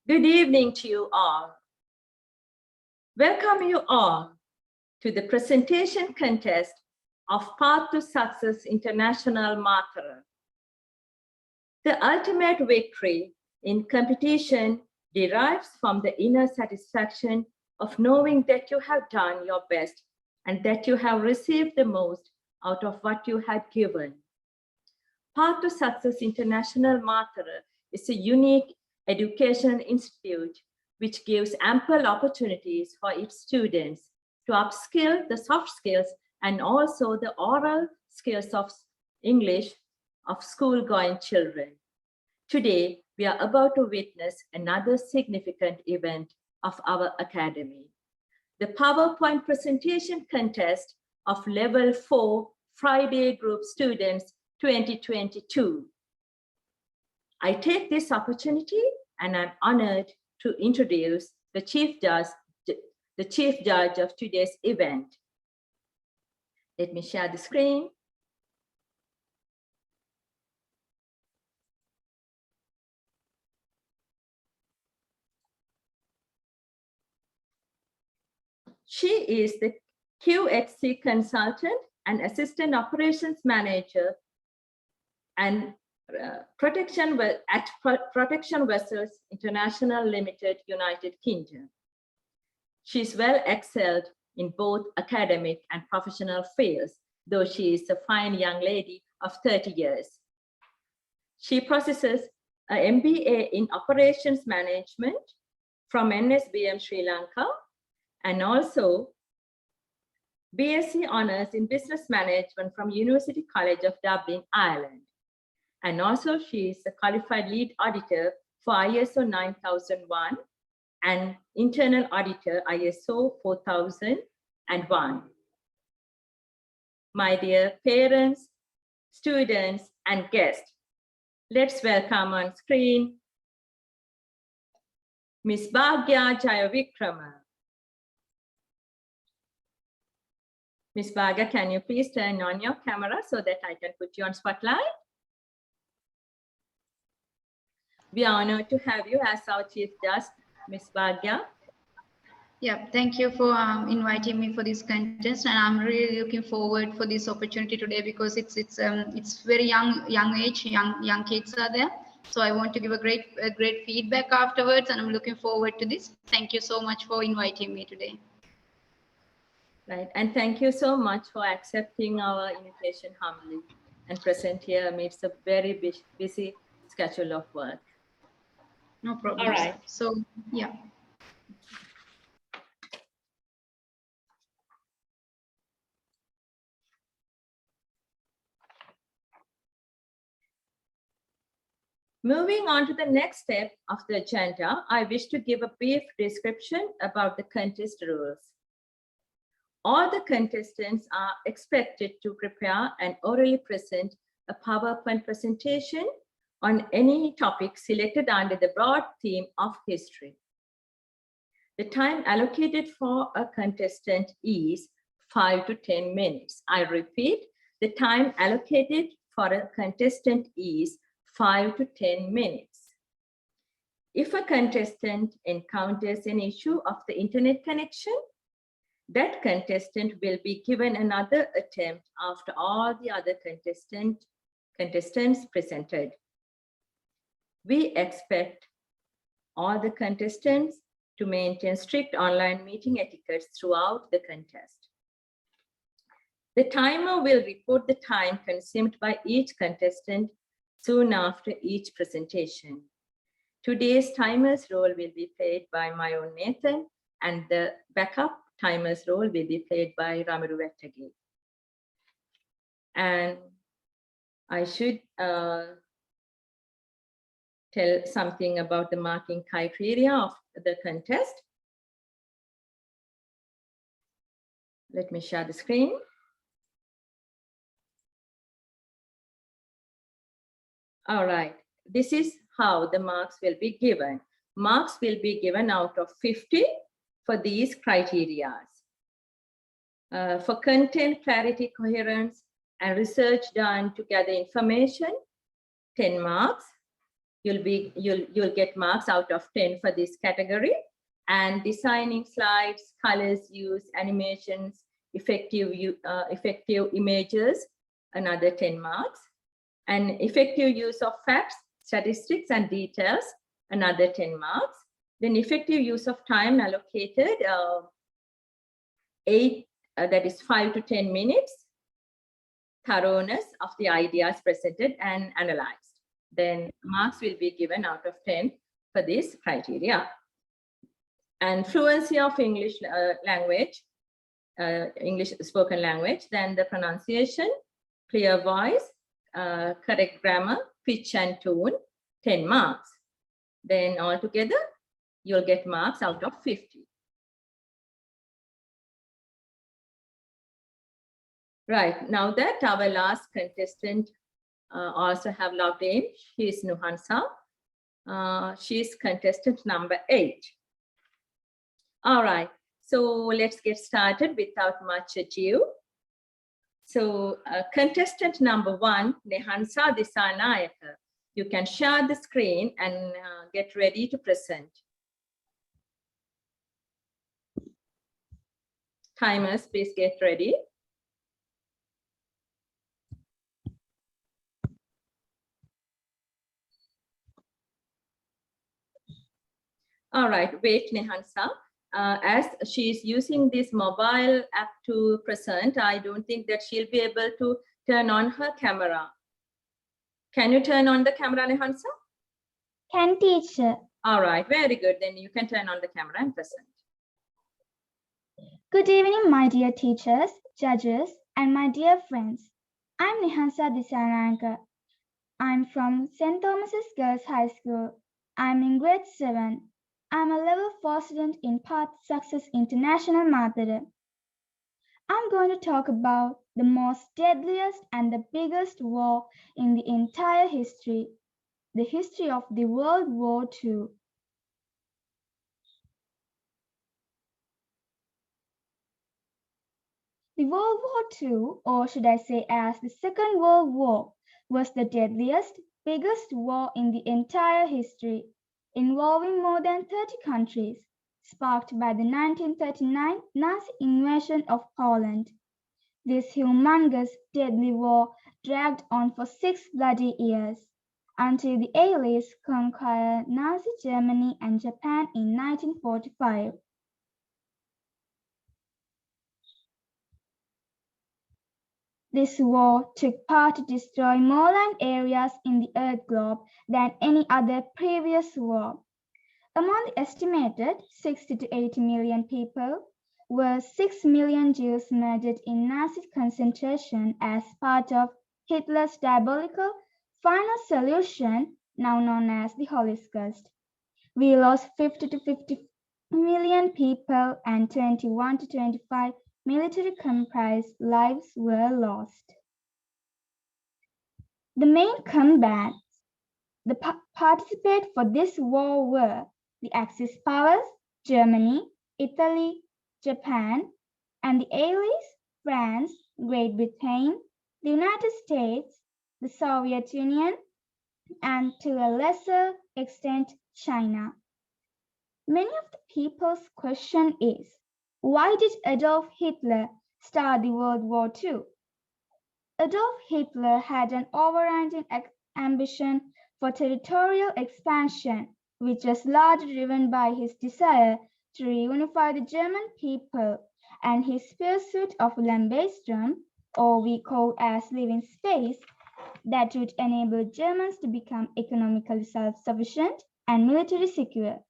Good evening to you all. Welcome you all to the presentation contest of Path to Success International Matara. The ultimate victory in competition derives from the inner satisfaction of knowing that you have done your best and that you have received the most out of what you had given. Path to Success International Matara is a unique educational institute which gives ample opportunities for its students to upskill the soft skills and also the oral skills of English of school-going children. Today, we are about to witness another significant event of our academy, the PowerPoint presentation contest of Level 4 Friday Group Students 2022. I take this opportunity and I'm honored to introduce the chief judge of today's event. Let me share the screen. She is the QHC consultant and assistant operations manager and Protection Vessels International Limited, United Kingdom. She's well excelled in both academic and professional fields, though she is a fine young lady of 30 years. She possesses an MBA in Operations Management from NSBM Sri Lanka and also BSc Honours in Business Management from University College of Dublin, Ireland. And also she is a qualified lead auditor for ISO 9001 and internal auditor ISO 4001. My dear parents, students, and guests, let's welcome on screen Ms. Bhagya Jayavikrama. Ms. Bhagya, can you please turn on your camera so that I can put you on spotlight? We are honored to have you as our Chief Judge, Ms. Bhagya. Yeah, thank you for inviting me for this contest, and I'm really looking forward for this opportunity today because it's very young age, young kids are there. So I want to give a great feedback afterwards, and I'm looking forward to this. Thank you so much for inviting me today. Right, and thank you so much for accepting our invitation humbly and present here amidst a very busy schedule of work. No problem. All right. So, yeah. Moving on to the next step of the agenda, I wish to give a brief description about the contest rules. All the contestants are expected to prepare and orally present a PowerPoint presentation on any topic selected under the broad theme of history. The time allocated for a contestant is 5 to 10 minutes. I repeat, the time allocated for a contestant is 5 to 10 minutes. If a contestant encounters an issue of the internet connection, that contestant will be given another attempt after all the other contestants presented. We expect all the contestants to maintain strict online meeting etiquette throughout the contest. The timer will report the time consumed by each contestant soon after each presentation. Today's timer's role will be played by my own Nathan, and the backup timer's role will be played by Ramiru Vettagi. And I should tell something about the marking criteria of the contest. Let me share the screen. All right, this is how the marks will be given. Marks will be given out of 50 for these criteria. For content, clarity, coherence, and research done to gather information, 10 marks. you'll get marks out of 10 for this category. And designing slides, colors used, animations, effective images, another 10 marks. And effective use of facts, statistics, and details, another 10 marks. Then effective use of time allocated, that is 5 to 10 minutes. Thoroughness of the ideas presented and analyzed. Then marks will be given out of 10 for this criteria. And fluency of English language, English spoken language, then the pronunciation, clear voice, correct grammar, pitch and tone, 10 marks. Then altogether, you'll get marks out of 50. Right, now that our last contestant also have logged in, she is Nuhansa. She's contestant number 8. All right, so let's get started without much ado. So contestant number 1, Nehansa Disanayaka, you can share the screen and get ready to present. Timers, please get ready. All right, wait, Nehansa. As she is using this mobile app to present, I don't think that she'll be able to turn on her camera. Can you turn on the camera, Nehansa? Can, teacher. All right, very good. Then you can turn on the camera and present. Good evening, my dear teachers, judges, and my dear friends. I'm Nehansa Disanayaka. I'm from St. Thomas's Girls High School. I'm in grade 7. I'm a level 4 student in Path Success International Matara. I'm going to talk about the most deadliest and the biggest war in the entire history, the history of the World War II. The World War II, or should I say as the Second World War, was the deadliest, biggest war in the entire history, involving more than 30 countries, sparked by the 1939 Nazi invasion of Poland. This humongous, deadly war dragged on for 6 bloody years, until the Allies conquered Nazi Germany and Japan in 1945. This war took part to destroy more land areas in the Earth globe than any other previous war. Among the estimated 60 to 80 million people were 6 million Jews murdered in Nazi concentration as part of Hitler's diabolical final solution, now known as the Holocaust. We lost 50 to 50 million people and 21 to 25 military comprised lives were lost. The main combatants that participate for this war were the Axis powers, Germany, Italy, Japan, and the Allies, France, Great Britain, the United States, the Soviet Union, and to a lesser extent, China. Many of the people's question is, why did Adolf Hitler start the World War II? Adolf Hitler had an overriding ambition for territorial expansion, which was largely driven by his desire to reunify the German people and his pursuit of Landbestrom, or we call as living space, that would enable Germans to become economically self-sufficient and military secure.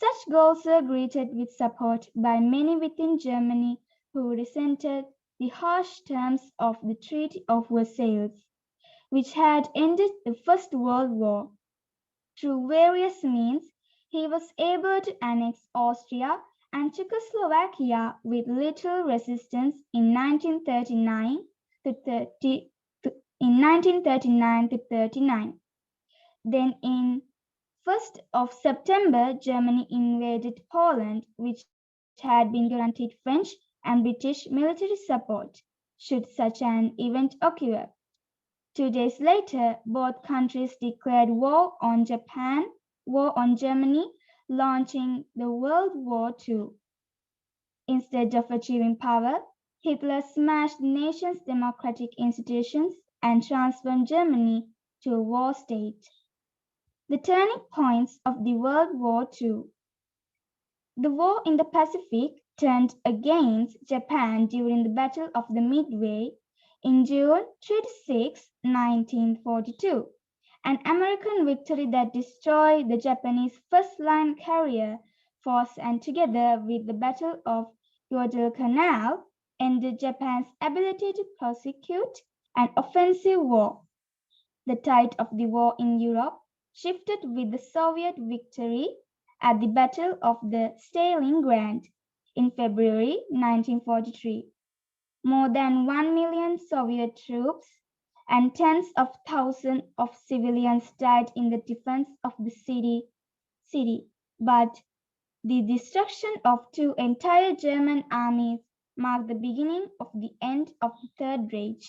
Such goals were greeted with support by many within Germany who resented the harsh terms of the Treaty of Versailles, which had ended the First World War. Through various means, he was able to annex Austria and Czechoslovakia with little resistance in 1939 to 39. Then in 1st of September, Germany invaded Poland, which had been guaranteed French and British military support, should such an event occur. 2 days later, both countries declared war on Germany, launching the World War II. Instead of achieving power, Hitler smashed the nation's democratic institutions and transformed Germany to a war state. The turning points of the World War II. The war in the Pacific turned against Japan during the Battle of the Midway in June 26, 1942, an American victory that destroyed the Japanese first-line carrier force and together with the Battle of Guadalcanal ended Japan's ability to prosecute an offensive war. The tide of the war in Europe shifted with the Soviet victory at the Battle of the Stalingrad in February 1943. More than 1 million Soviet troops and tens of thousands of civilians died in the defense of the city. But the destruction of 2 entire German armies marked the beginning of the end of the Third Reich.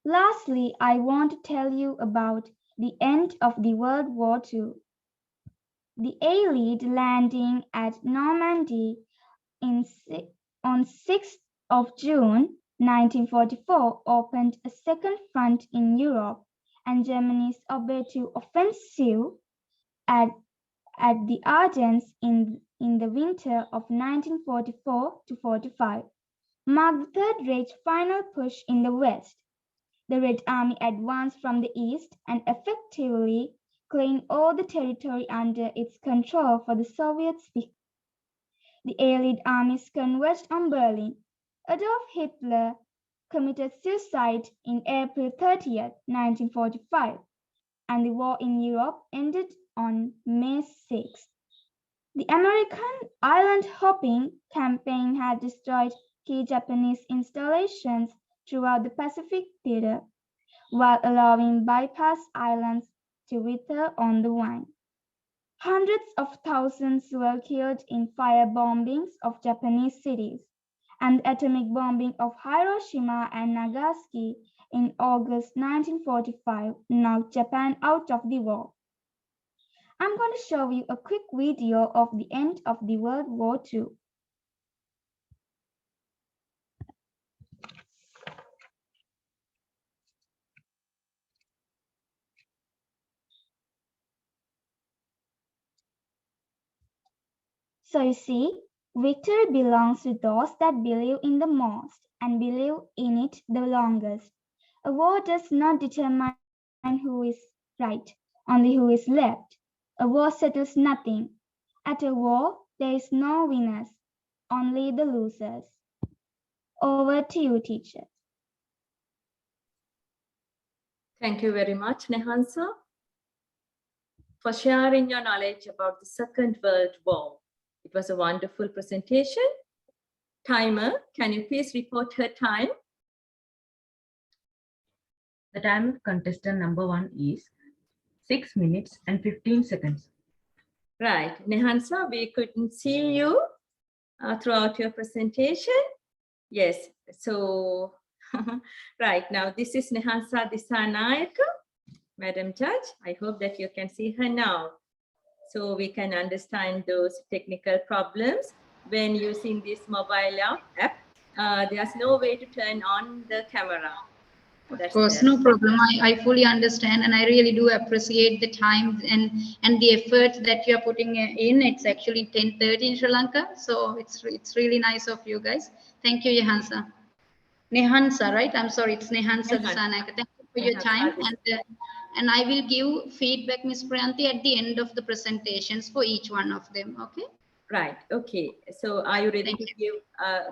Lastly, I want to tell you about the end of the World War II. The Allied landing at Normandy on 6th of June 1944 opened a second front in Europe, and Germany's operative offensive at the Ardennes in the winter of 1944-45 marked the Third Reich's final push in the West. The Red Army advanced from the east and effectively claimed all the territory under its control for the Soviets. The Allied armies converged on Berlin. Adolf Hitler committed suicide in April 30, 1945, and the war in Europe ended on May 6. The American island-hopping campaign had destroyed key Japanese installations throughout the Pacific theater, while allowing bypass islands to wither on the vine. Hundreds of thousands were killed in fire bombings of Japanese cities, and the atomic bombing of Hiroshima and Nagasaki in August 1945 knocked Japan out of the war. I'm going to show you a quick video of the end of the World War II. So you see, victory belongs to those that believe in the most and believe in it the longest. A war does not determine who is right, only who is left. A war settles nothing. At a war, there is no winners, only the losers. Over to you, teacher. Thank you very much, Nehansa, for sharing your knowledge about the Second World War. It was a wonderful presentation. Timer, can you please report her time? The time of contestant number 1 is 6 minutes and 15 seconds. Right, Nehansa, we couldn't see you throughout your presentation. Yes, so right now this is Nehansa Disanayaka, Madam Judge. I hope that you can see her now, so we can understand those technical problems when using this mobile app. There's no way to turn on the camera. Of course, no problem. I fully understand, and I really do appreciate the time and the effort that you are putting in. It's actually 10:30 in Sri Lanka, so it's really nice of you guys. Thank you, Nehansa, right? I'm sorry, it's Nehansa Disanayaka. Thank you for your time, and I will give feedback, Ms. Priyanti, at the end of the presentations for each one of them. Okay. Right. Okay. So are you ready to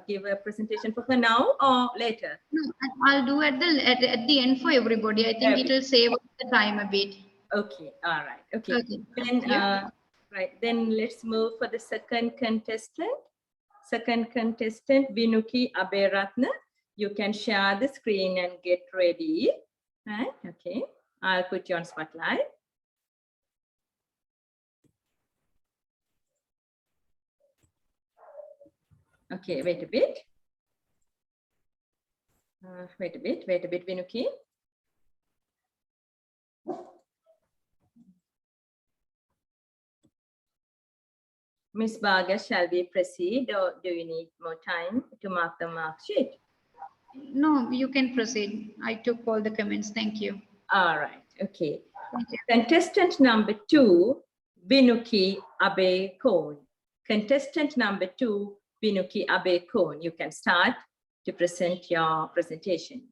give a presentation for her now or later? No, I'll do at the end for everybody. I think it will save the time a bit. Okay. All right. Okay. Then right. Then let's move for the second contestant. Second contestant, Vinuki Aberatna. You can share the screen and get ready. Right. Okay. I'll put you on spotlight. Okay, wait a bit. Wait a bit, Vinuki. Ms. Vargas, shall we proceed or do you need more time to mark the mark sheet? No, you can proceed. I took all the comments. Thank you. All right, okay. Thank you. Contestant number 2, Vinuki Abe Kone. Contestant number 2, Vinuki Abe Kone. You can start to present your presentation.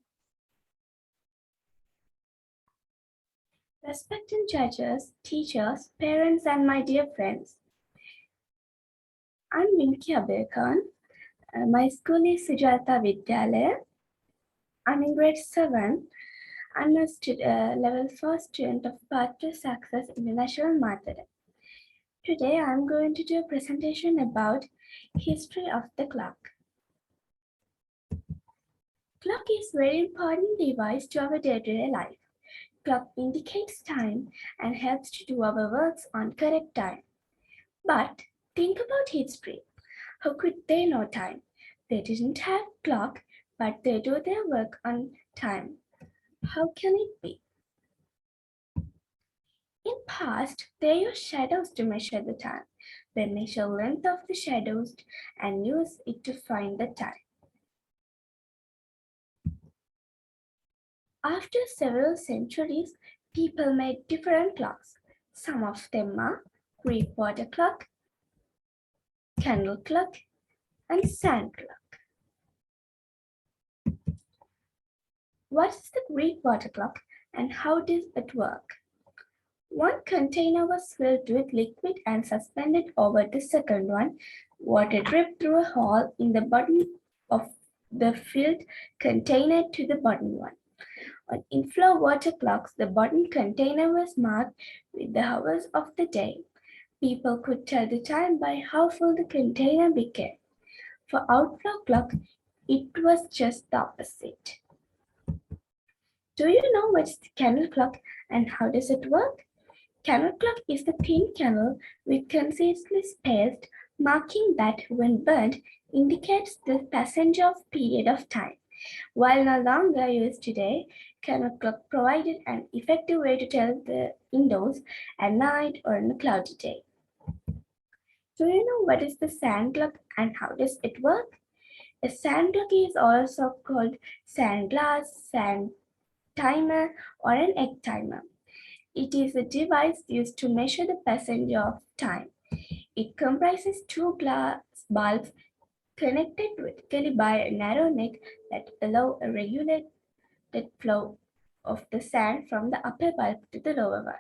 Respected judges, teachers, parents, and my dear friends, I'm Vinuki Abe Kone. My school is Sujata Vidyalaya. I'm in grade 7. I'm a level 4 student of Path to Success International Matara. Today, I'm going to do a presentation about history of the clock. Clock is a very important device to our day-to-day life. Clock indicates time and helps to do our works on correct time. But think about history. How could they know time? They didn't have clock, but they do their work on time. How can it be? In past, they used shadows to measure the time. They measure length of the shadows and use it to find the time. After several centuries, people made different clocks. Some of them are Greek water clock, candle clock, and sand clock. What is the Greek water clock and how does it work? One container was filled with liquid and suspended over the second one. Water dripped through a hole in the bottom of the filled container to the bottom one. On inflow water clocks, the bottom container was marked with the hours of the day. People could tell the time by how full the container became. For outflow clock, it was just the opposite. Do you know what's the candle clock and how does it work? Candle clock is the thin candle with concisely spaced marking that when burnt indicates the passage of period of time. While no longer used today, candle clock provided an effective way to tell the indoors at night or on a cloudy day. Do you know what is the sand clock and how does it work? A sand clock is also called sand glass, sand timer, or an egg timer. It is a device used to measure the passage of time. It comprises two glass bulbs connected vertically by a narrow neck that allow a regulated flow of the sand from the upper bulb to the lower one.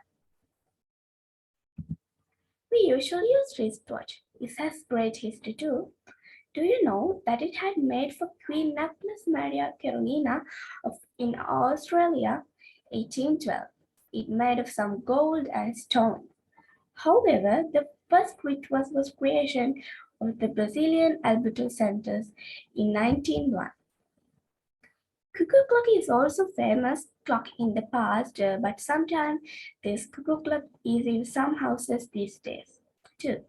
We usually use wristwatch. It has great history too. Do you know that it had made for Queen Necklace Maria Carolina in Australia, 1812? It made of some gold and stone. However, the first ritual was creation of the Brazilian Alberto Santos in 1901. Cuckoo clock is also famous clock in the past, but sometimes this cuckoo clock is in some houses these days too.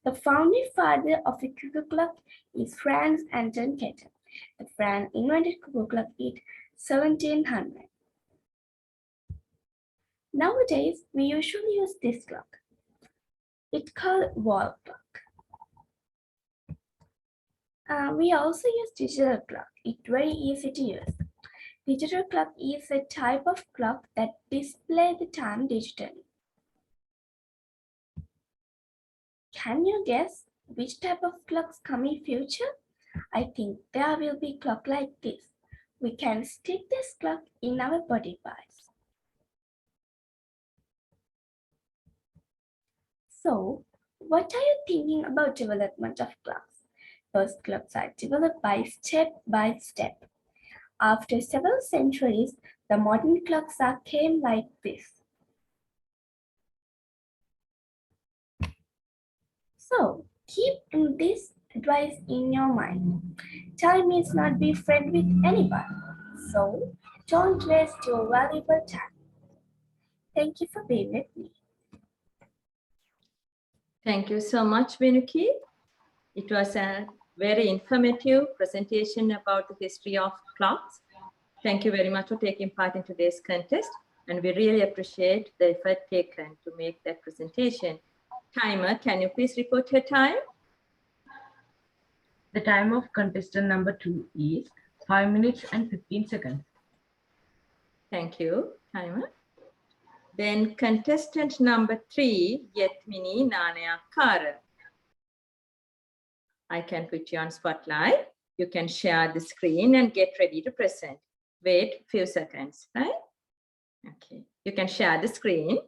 The founding father of the cuckoo clock is Franz Anton Ketter. The Franz invented cuckoo clock in 1700. Nowadays, we usually use this clock. It's called wall clock. We also use digital clock. It's very easy to use. Digital clock is a type of clock that displays the time digitally. Can you guess which type of clocks come in future? I think there will be clock like this. We can stick this clock in our body parts. So, what are you thinking about development of clocks? Those clocks are developed by step. After several centuries, the modern clocks came like this. So, keep this advice in your mind. Time is not be friend with anyone. So, don't waste your valuable time. Thank you for being with me. Thank you so much, Vinuki. It was a very informative presentation about the history of clocks. Thank you very much for taking part in today's contest, and we really appreciate the effort taken to make that presentation. Timer, can you please report your time? The time of contestant number 2 is 5 minutes and 15 seconds. Thank you, timer. Then contestant number 3, Yetmini Nanayakara. I can put you on spotlight. You can share the screen and get ready to present. Wait a few seconds, right? Okay, you can share the screen.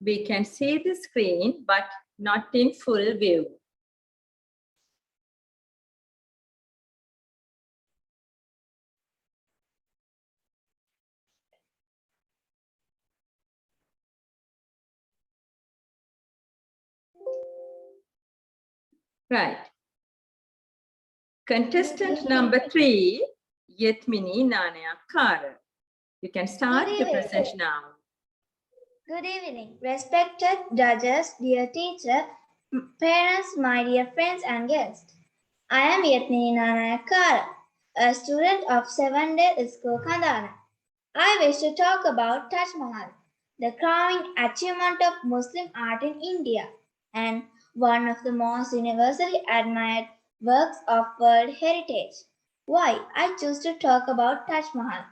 We can see the screen, but not in full view. Right. Contestant number 3, Yetmini Nanayakara. You can start Good to evening. present now. Good evening, respected judges, dear teacher, parents, my dear friends and guests. I am Yatni Nanayakara, a student of 7-day school Kandana. I wish to talk about Taj Mahal, the crowning achievement of Muslim art in India and one of the most universally admired works of world heritage. Why I choose to talk about Taj Mahal?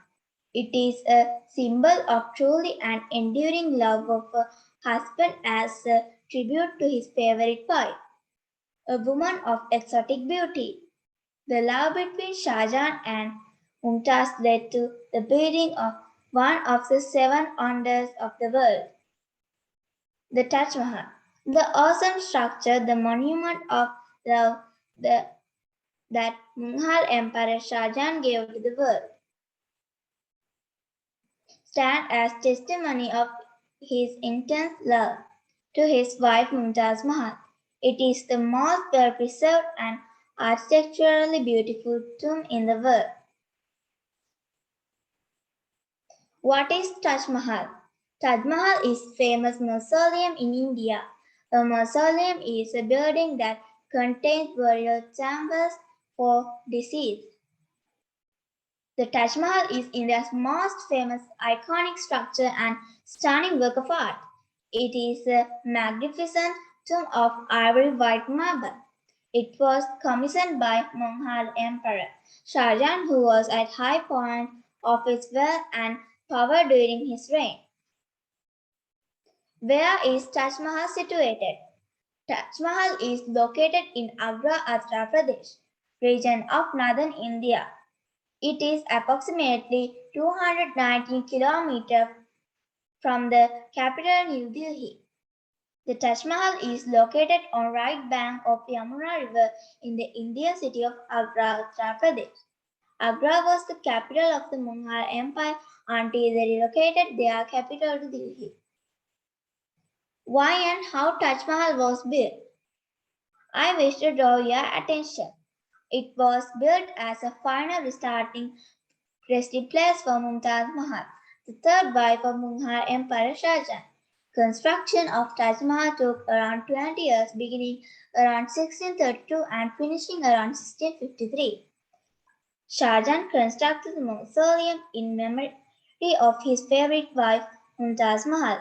It is a symbol of truly and enduring love of a husband as a tribute to his favorite wife, a woman of exotic beauty. The love between Shah Jahan and Mumtaz led to the building of one of the 7 wonders of the world, the Taj Mahal. The awesome structure, the monument of love that Mughal Emperor Shah Jahan gave to the world, stand as testimony of his intense love to his wife Mumtaz Mahal. It is the most well-preserved and architecturally beautiful tomb in the world. What is Taj Mahal? Taj Mahal is a famous mausoleum in India. A mausoleum is a building that contains burial chambers for deceased. The Taj Mahal is India's most famous iconic structure and stunning work of art. It is a magnificent tomb of ivory white marble. It was commissioned by Mughal Emperor Shah Jahan, who was at high point of his wealth and power during his reign. Where is Taj Mahal situated? Taj Mahal is located in Agra, Andhra Pradesh, region of northern India. It is approximately 219 kilometers from the capital New Delhi. The Taj Mahal is located on right bank of Yamuna River in the Indian city of Agra, Andhra Pradesh. Agra was the capital of the Mughal Empire until they relocated their capital to Delhi. Why and how Taj Mahal was built? I wish to draw your attention. It was built as a final resting place for Mumtaz Mahal, the third wife of Mughal Emperor Shah Jahan. Construction of Taj Mahal took around 20 years, beginning around 1632 and finishing around 1653. Shah Jahan constructed the mausoleum in memory of his favorite wife, Mumtaz Mahal,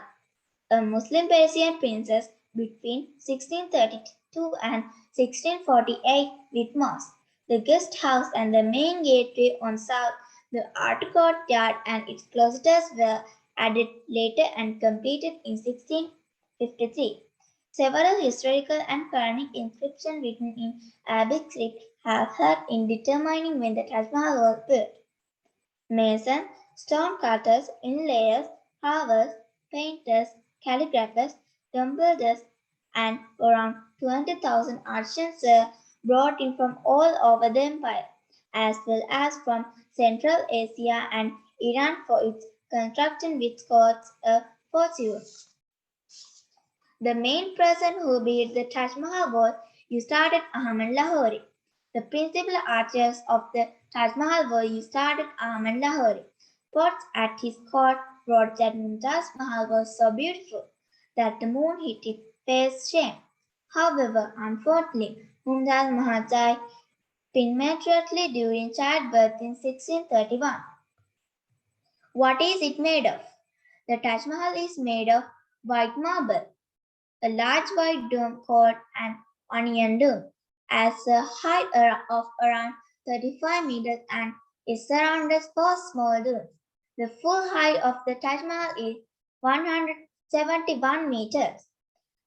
a Muslim Persian princess between 1632 and 1648 with mosque, the guest house and the main gateway on south. The art courtyard and its cloisters were added later and completed in 1653. Several historical and Quranic inscriptions written in Arabic script have helped in determining when the Taj Mahal was built. Masons, stone cutters, inlayers, carvers, painters, calligraphers, tomb builders, and around 20,000 artisans were brought in from all over the empire, as well as from Central Asia and Iran for its construction, which costs a fortune. The main person who built the Taj Mahal was Ustad Ahmad Lahori. The principal architects of the Taj Mahal were Ustad Ahmad Lahori. Pots at his court wrote that Mumtaz Mahal was so beautiful that the moon hid its face shame. However, unfortunately, Mumtaz Mahal died prematurely during childbirth in 1631. What is it made of? The Taj Mahal is made of white marble. A large white dome called an onion dome has a height of around 35 meters and is surrounded by small domes. The full height of the Taj Mahal is 171 meters.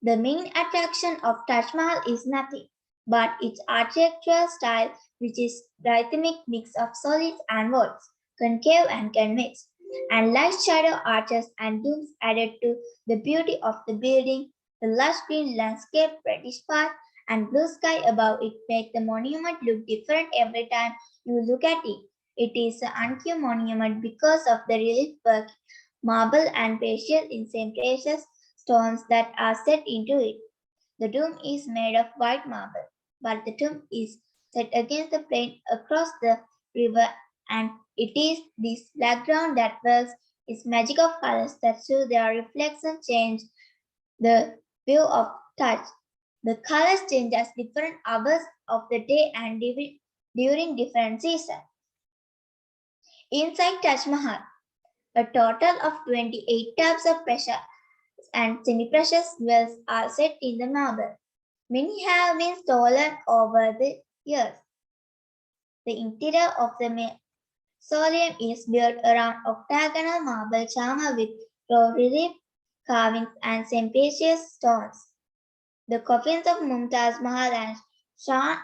The main attraction of Taj Mahal is nothing but its architectural style, which is rhythmic mix of solids and vaults, concave and convex, and light shadow arches and domes added to the beauty of the building. The lush green landscape, reddish path, and blue sky above it make the monument look different every time you look at it. It is an uncommon monument because of the relief work, marble and precious in some places stones that are set into it. The dome is made of white marble, but the dome is set against the plain across the river, and it is this background that works its magic of colors that show their reflection change the view of touch. The colors change as different hours of the day and during different seasons. Inside Taj Mahal, a total of 28 types of precious and semi-precious jewels are set in the marble. Many have been stolen over the years. The interior of the mausoleum is built around octagonal marble charmer with low relief carvings and semi-precious stones. The coffins of Mumtaz Mahal and Shah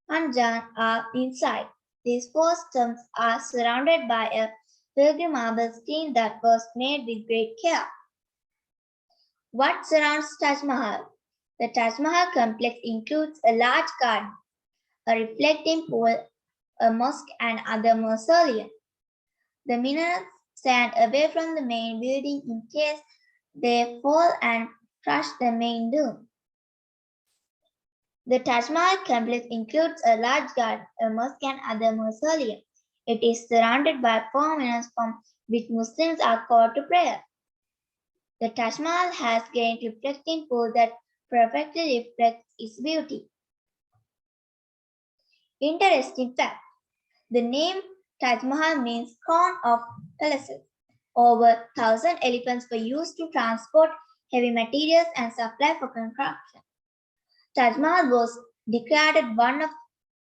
Jahan are inside. These four tombs are surrounded by a filigree marble screen that was made with great care. What surrounds Taj Mahal? The Taj Mahal complex includes a large garden, a reflecting pool, a mosque, and other mausoleums. The minarets stand away from the main building in case they fall and crush the main dome. The Taj Mahal complex includes a large garden, a mosque, and other mausoleums. It is surrounded by 4 minarets from which Muslims are called to prayer. The Taj Mahal has gained reflecting pool that perfectly reflects its beauty. Interesting fact. The name Taj Mahal means crown of palaces. Over 1,000 elephants were used to transport heavy materials and supply for construction. Taj Mahal was declared one of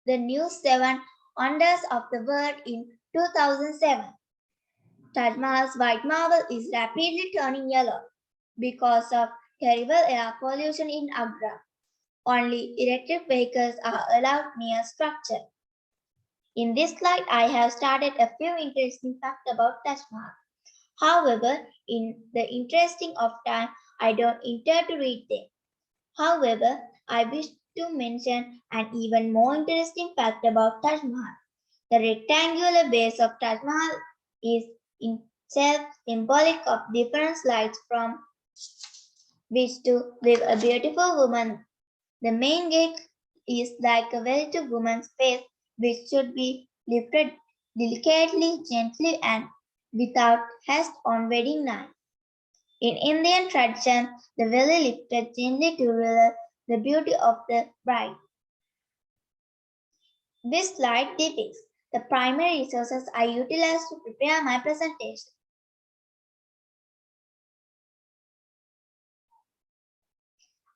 the new 7 wonders of the world in 2007. Taj Mahal's white marble is rapidly turning yellow because of terrible air pollution in Agra. Only electric vehicles are allowed near structure. In this slide, I have started a few interesting facts about Taj Mahal. However, in the interesting of time, I don't intend to read them. However, I wish to mention an even more interesting fact about Taj Mahal. The rectangular base of Taj Mahal is itself symbolic of different lights from which to live a beautiful woman. The main gate is like a well-to woman's face, which should be lifted delicately, gently, and without haste on wedding night. In Indian tradition, the veil is lifted gently to reveal the beauty of the bride. This slide depicts the primary resources I utilized to prepare my presentation.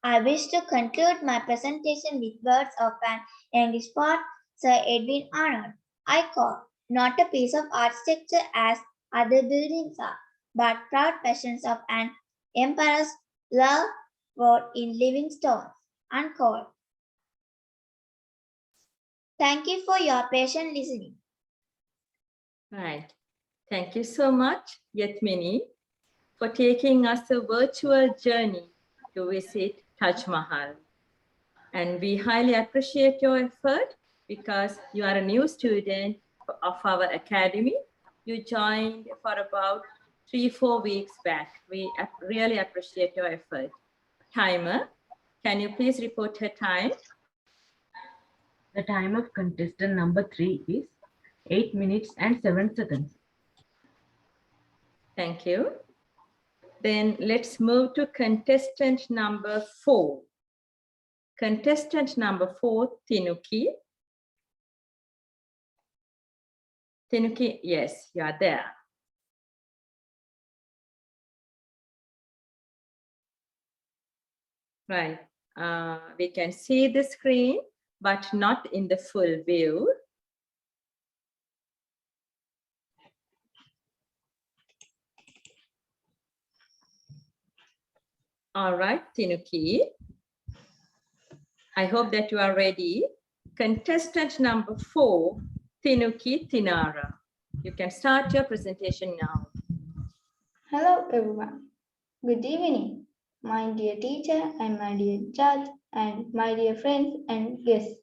I wish to conclude my presentation with words of an English poet, Sir Edwin Arnold. I call not a piece of architecture as other buildings are, but proud passions of an emperor's love wrought in living stones. Unquote. Thank you for your patient listening. Right. Thank you so much, Yatmini, for taking us a virtual journey to visit Taj Mahal. And we highly appreciate your effort because you are a new student of our academy. You joined for about 3-4 weeks back. We really appreciate your effort. Timer, can you please report her time? The time of contestant number 3 is 8 minutes and 7 seconds. Thank you. Then let's move to contestant number 4. Contestant number 4, Tinuki. Tinuki, yes, you are there. Right. We can see the screen, but not in the full view. All right, Tinuki. I hope that you are ready. Contestant number 4, Tinuki Tinara. You can start your presentation now. Hello everyone. Good evening, my dear teacher and my dear judge and my dear friends and guests.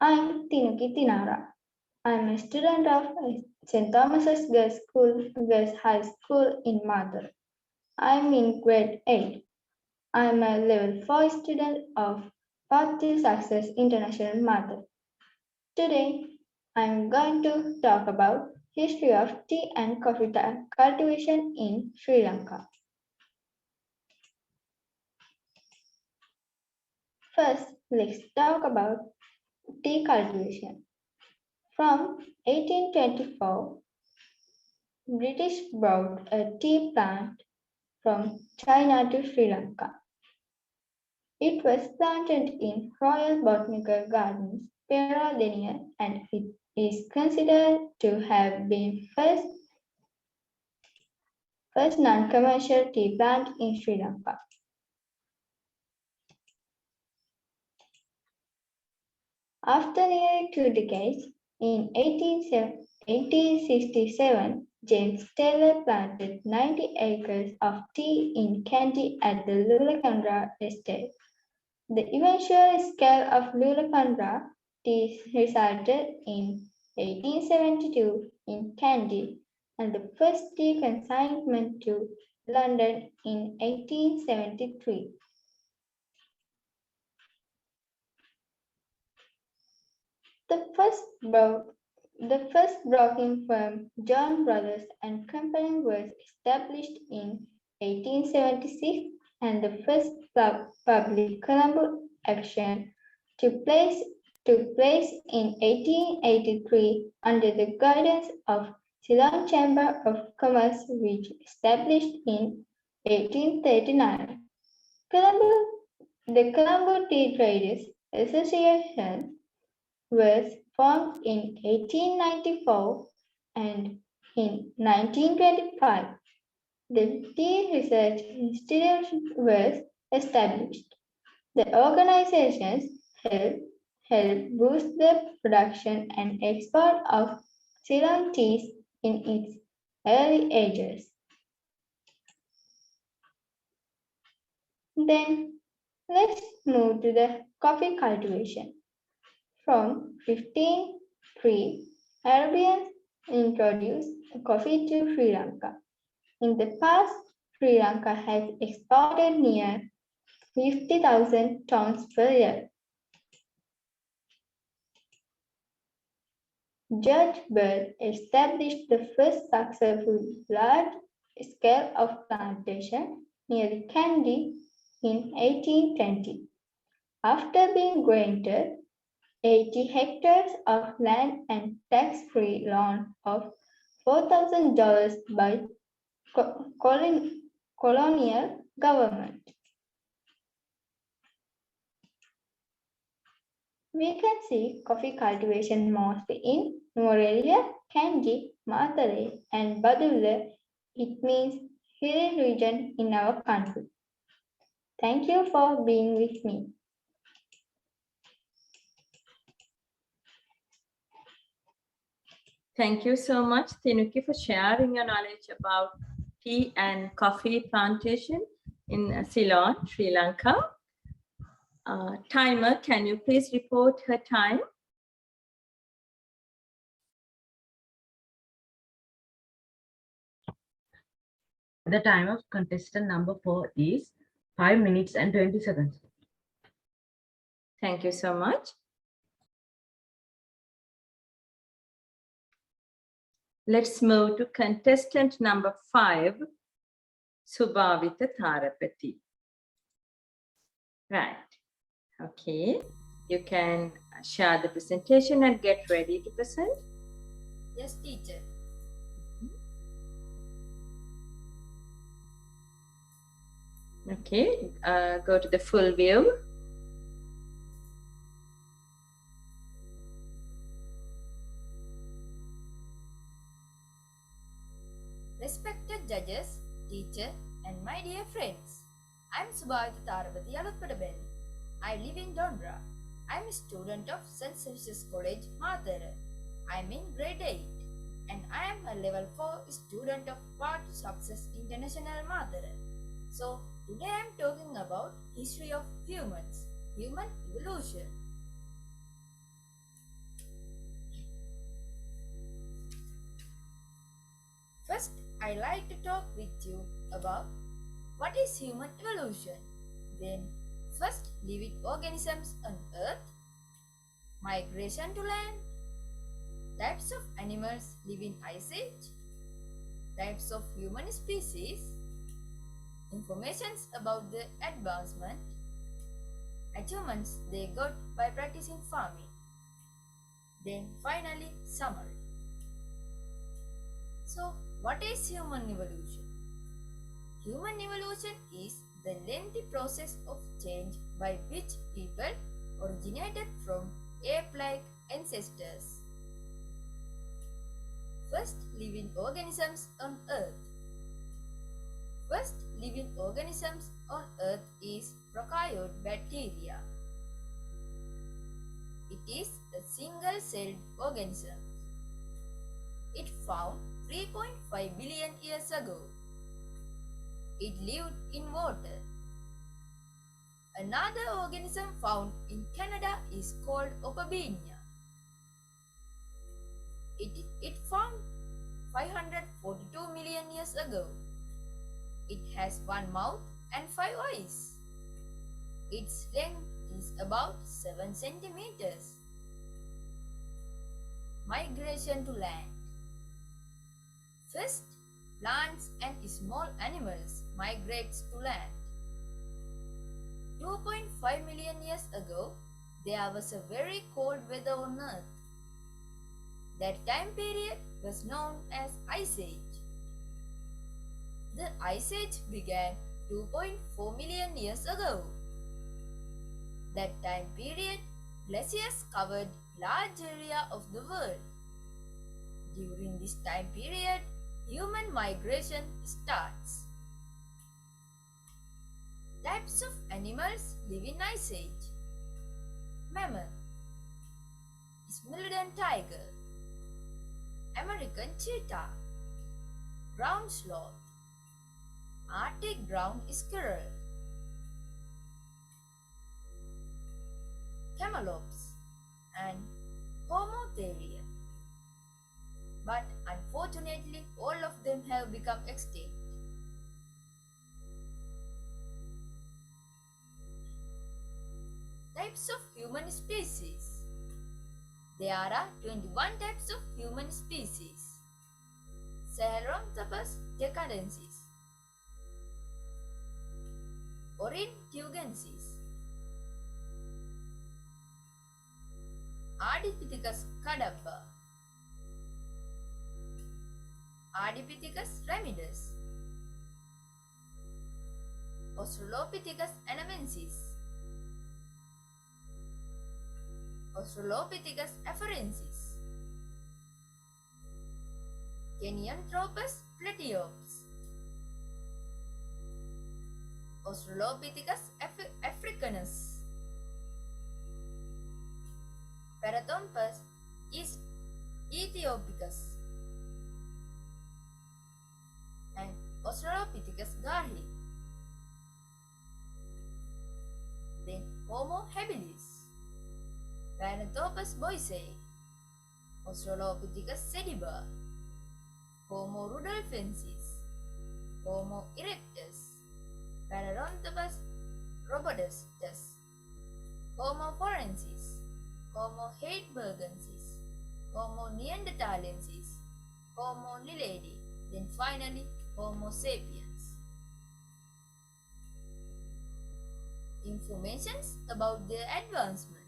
I'm Tinuki Tinara. I'm a student of St. Thomas's Girls High School in Matara. I'm in grade 8. I'm a level 4 student of Path to Success International Matara. Today, I'm going to talk about history of tea and coffee cultivation in Sri Lanka. First, let's talk about tea cultivation. From 1824, British brought a tea plant from China to Sri Lanka. It was planted in Royal Botanical Gardens, Perak, and it is considered to have been first non-commercial tea plant in Sri Lanka. After nearly 2 decades, in 1867, James Taylor planted 90 acres of tea in Kandy at the Lulakandra estate. The eventual scale of Lulakandra tea resulted in 1872 in Kandy and the first tea consignment to London in 1873. The first broking firm, John Brothers and Company, was established in 1876, and the first public Colombo auction took place in 1883 under the guidance of Ceylon Chamber of Commerce, which established in 1839. The Colombo Tea Traders Association was formed in 1894 and in 1925, the Tea Research Institute was established. The organizations helped boost the production and export of Ceylon teas in its early ages. Then let's move to the coffee cultivation. From 1503, Arabians introduced coffee to Sri Lanka. In the past, Sri Lanka has exported near 50,000 tons per year. Judge Bird established the first successful large-scale of plantation near Kandy in 1820. After being granted 80 hectares of land and tax-free loan of $4,000 by colonial government. We can see coffee cultivation mostly in Morelia, Kandy, Matare, and Badulla. It means hilly region in our country. Thank you for being with me. Thank you so much, Tinuki, for sharing your knowledge about tea and coffee plantation in Ceylon, Sri Lanka. Timer, can you please report her time? The time of contestant number 4 is 5 minutes and 20 seconds. Thank you so much. Let's move to contestant number 5, Subhavita Tharapati. Right. Okay. You can share the presentation and get ready to present. Yes, teacher. Okay. Go to the full view. Respected judges, teacher, and my dear friends, I am Subhavita Tharapati Alappadabel. I live in Dondra. I am a student of St. Services College, Matara. I am in grade 8 and I am a level 4 student of Path to Success International Matara. So today I am talking about history of humans, human evolution. First, I like to talk with you about what is human evolution. Then, first living organisms on Earth, migration to land, types of animals live in Ice Age, types of human species, informations about the advancement, achievements they got by practicing farming. Then finally, summary. So, what is human evolution? Human evolution is the lengthy process of change by which people originated from ape-like ancestors. First living organisms on Earth. First living organisms on Earth is prokaryote bacteria. It is a single-celled organism. It found 3.5 billion years ago. It lived in water. Another organism found in Canada is called Opabinia. It found 542 million years ago. It has one mouth and 5 eyes. Its length is about 7 centimeters. Migration to land. First, plants and small animals migrate to land. 2.5 million years ago, there was a very cold weather on Earth. That time period was known as Ice Age. The Ice Age began 2.4 million years ago. That time period, glaciers covered large area of the world. During this time period, human migration starts. Types of animals live in Ice Age. Mammoth, Smilodon tiger, American cheetah, ground sloth, Arctic ground squirrel, camelops, and Homo therium. But unfortunately, all of them have become extinct. Types of human species. There are 21 types of human species. Sahelanthropus decadensis, Ornithuensis, Ardipithecus cadabra, Ardipithecus ramidus, Australopithecus anamensis, Australopithecus afarensis, Kenyanthropus platyops, Australopithecus africanus, Parathopus ethiopicus, and Australopithecus garhi. Then Homo habilis, Parathopus boisei, Australopithecus sediba, Homo rudolfensis, Homo erectus, Parathopus robustus, Homo forensis, Homo heidelbergensis, Homo neanderthalensis, Homo naledi, then finally Homo sapiens. informations about their advancement.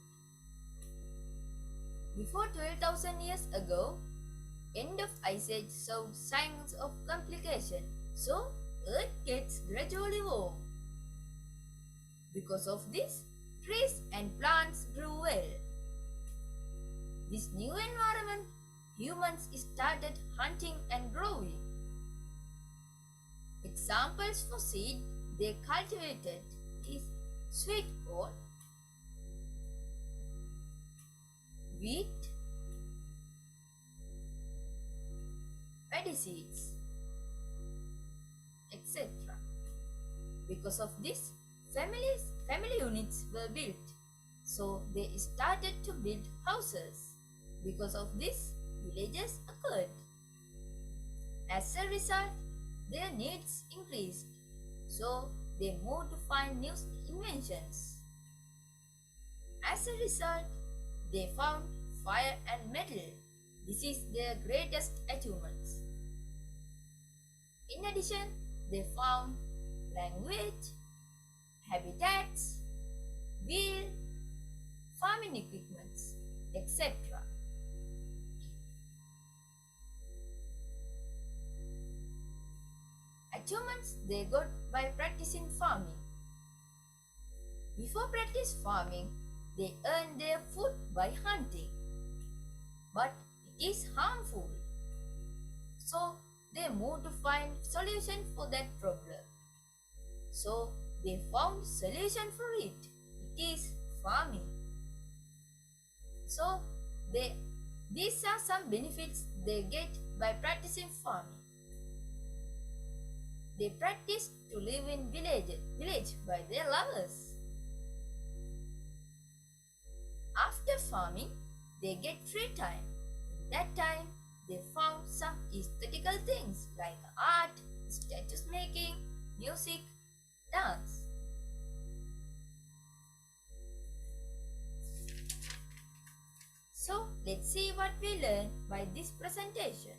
Before 12,000 years ago, end of Ice Age showed signs of complication, so Earth gets gradually warm. Because of this, trees and plants grew well. This new environment, humans started hunting and growing. Examples for seed they cultivated is sweet corn, wheat, paddy seeds, etc. Because of this, family units were built, so they started to build houses. Because of this, villages occurred. As a result, their needs increased, so they moved to find new inventions. As a result, they found fire and metal. This is their greatest achievements. In addition, they found language, habitats, wheel, farming equipments, etc. Achievements they got by practicing farming. Before practice farming, they earned their food by hunting. But it is harmful. So they moved to find solution for that problem. So they found solution for it. It is farming. So these are some benefits they get by practicing farming. They practice to live in village by their lovers. After farming, they get free time. That time, they found some aesthetical things like art, statues making, music, dance. So, let's see what we learned by this presentation.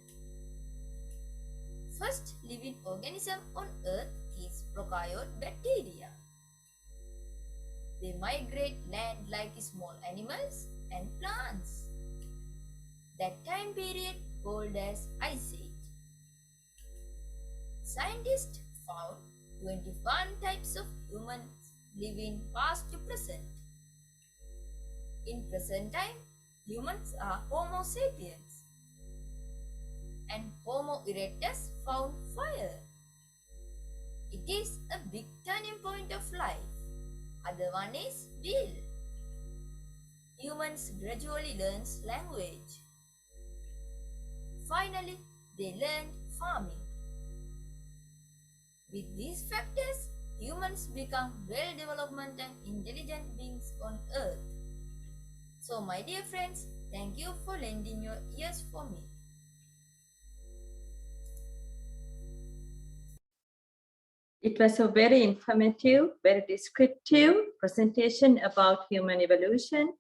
First living organism on Earth is prokaryote bacteria. They migrate land like small animals and plants. That time period called as Ice Age. Scientists found 21 types of humans living past to present. In present time, humans are Homo sapiens. And Homo erectus found fire. It is a big turning point of life. Other one is wheel. Humans gradually learn language. Finally, they learned farming. With these factors, humans become well-developed and intelligent beings on Earth. So, my dear friends, thank you for lending your ears for me. It was a very informative, very descriptive presentation about human evolution.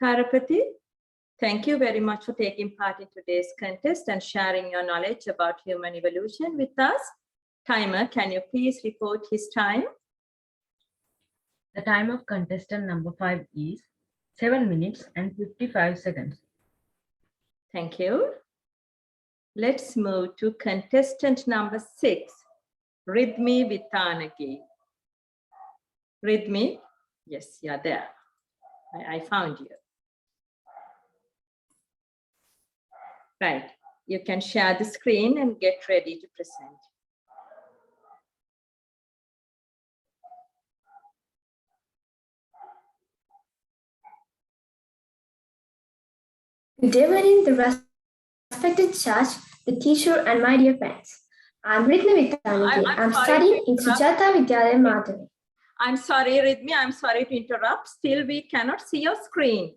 Tharapati, thank you very much for taking part in today's contest and sharing your knowledge about human evolution with us. Timer, can you please report his time? The time of contestant number 5 is 7 minutes and 55 seconds. Thank you. Let's move to contestant number 6, Ridmi Vitanagi. Ridmi, yes, you're there. I found you. Right, you can share the screen and get ready to present. Good evening, the respected judge, the teacher, and my dear friends. I'm Ritna Vitanagi. I'm studying in Sujata Vidyalaya Madhavi. I'm sorry, Ridmi, I'm sorry to interrupt. Still, we cannot see your screen.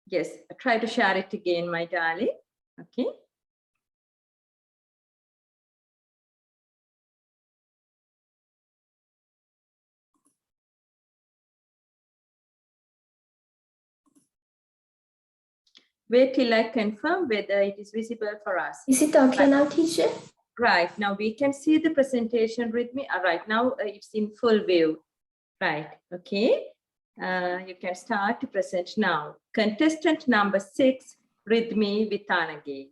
Yes, try to share it again, my darling. Okay. Wait till I confirm whether it is visible for us. Is it okay now, teacher? Right, now we can see the presentation with me. Right, now it's in full view. Right, okay. You can start to present now. Contestant number 6, Ridmi Vitanagi.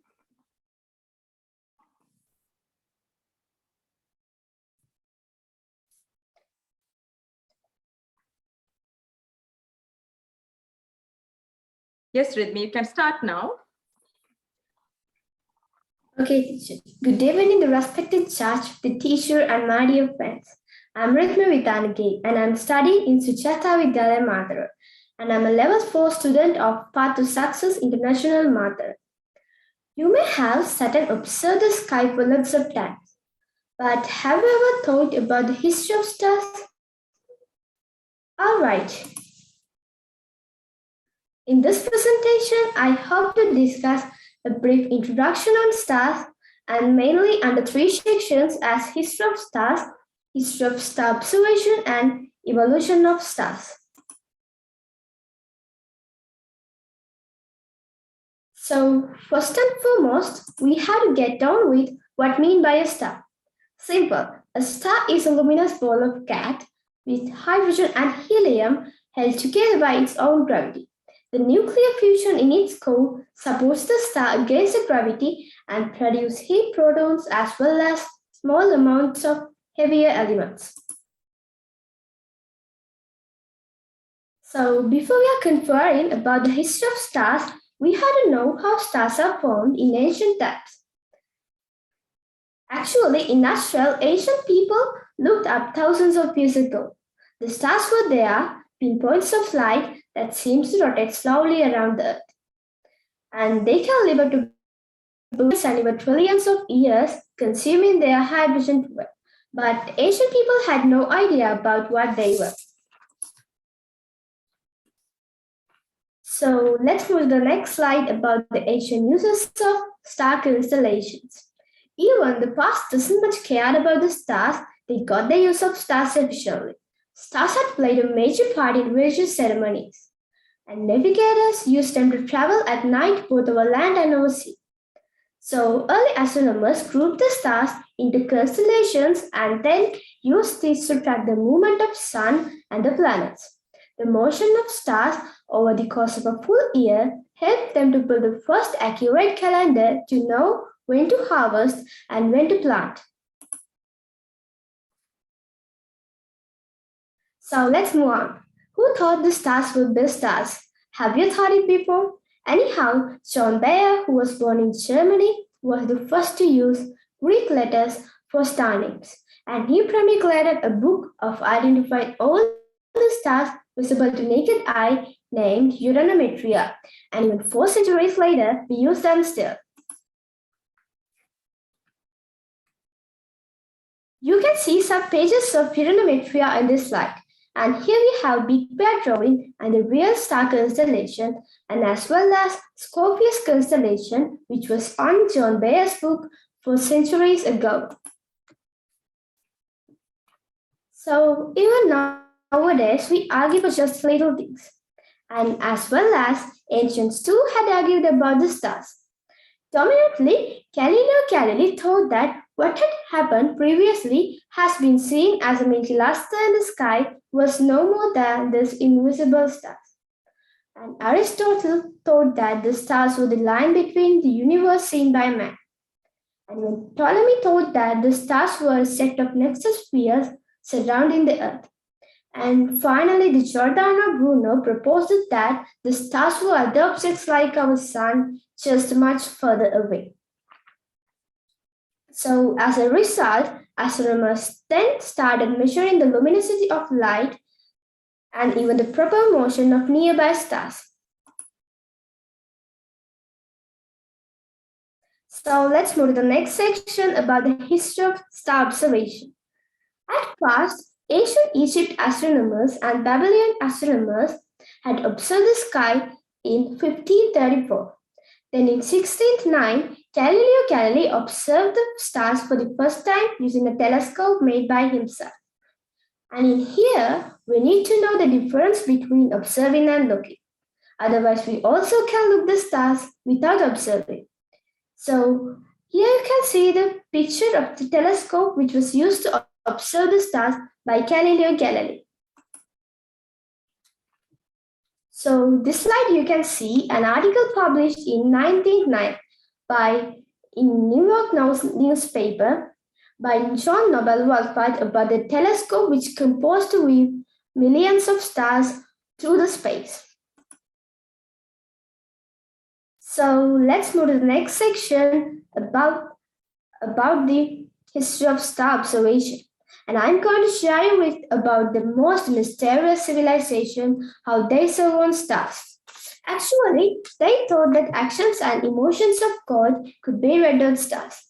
Yes, Ridmi, you can start now. Okay, teacher. Good evening, the respected judge, the teacher, and my dear friends. I'm Rithma Vitanagi, and I'm studying in Suchata Vidyalaya Matara, and I'm a level 4 student of Path to Success International Matara. You may have sat and observed the sky for lots of times, but have you ever thought about the history of stars? All right. In this presentation, I hope to discuss a brief introduction on stars and mainly under 3 sections as history of stars, history of star observation, and evolution of stars. So first and foremost, we have to get on with what we mean by a star. Simple. A star is a luminous ball of gas with hydrogen and helium held together by its own gravity. The nuclear fusion in its core supports the star against the gravity and produces heat protons as well as small amounts of heavier elements. So before we are conferring about the history of stars, we have to know how stars are formed in ancient times. Actually, in Israel, ancient people looked up thousands of years ago. The stars were there, pinpoints of light that seems to rotate slowly around the Earth. And they can live up to billions and even trillions of years, consuming their hydrogen fuel. But ancient people had no idea about what they were. So let's move to the next slide about the ancient uses of star constellations. Even the past doesn't much care about the stars, they got the use of stars efficiently. Stars had played a major part in religious ceremonies, and navigators used them to travel at night both over land and over sea. So early astronomers grouped the stars into constellations and then used these to track the movement of the sun and the planets. The motion of stars over the course of a full year helped them to build the first accurate calendar to know when to harvest and when to plant. So let's move on. Who thought the stars would be stars? Have you thought it before? Anyhow, John Bayer, who was born in Germany, was the first to use Greek letters for star names, and he promulgated a book of identifying all the stars visible to naked eye named Uranometria, and even 4 centuries later, we use them still. You can see some pages of Uranometria in this slide. And here we have Big Bear drawing and the real star constellation, and as well as Scorpius constellation, which was on John Bayer's book 4 centuries ago. So even nowadays, we argue for just little things. And as well as ancients too had argued about the stars. Dominantly, Galileo Galilei thought that what had happened previously has been seen as a mighty luster in the sky was no more than these invisible stars. And Aristotle thought that the stars were the line between the universe seen by man. And when Ptolemy thought that the stars were a set of spheres surrounding the earth. And finally, the Giordano Bruno proposed that the stars were other objects like our sun, just much further away. So as a result, astronomers then started measuring the luminosity of light and even the proper motion of nearby stars. So let's move to the next section about the history of star observation. At first, ancient Egypt astronomers and Babylonian astronomers had observed the sky in 1534. Then in 1609, Galileo Galilei observed the stars for the first time using a telescope made by himself. And in here, we need to know the difference between observing and looking. Otherwise, we also can look the stars without observing. So here you can see the picture of the telescope which was used to observe the stars by Galileo Galilei. So this slide you can see an article published in 1909 in New York newspaper by John Nobel Walpola about the telescope which composed to view millions of stars through the space. So let's move to the next section about the history of star observation. And I'm going to share you with about the most mysterious civilization, how they surveyed stars. Actually, they thought that actions and emotions of God could be read on stars.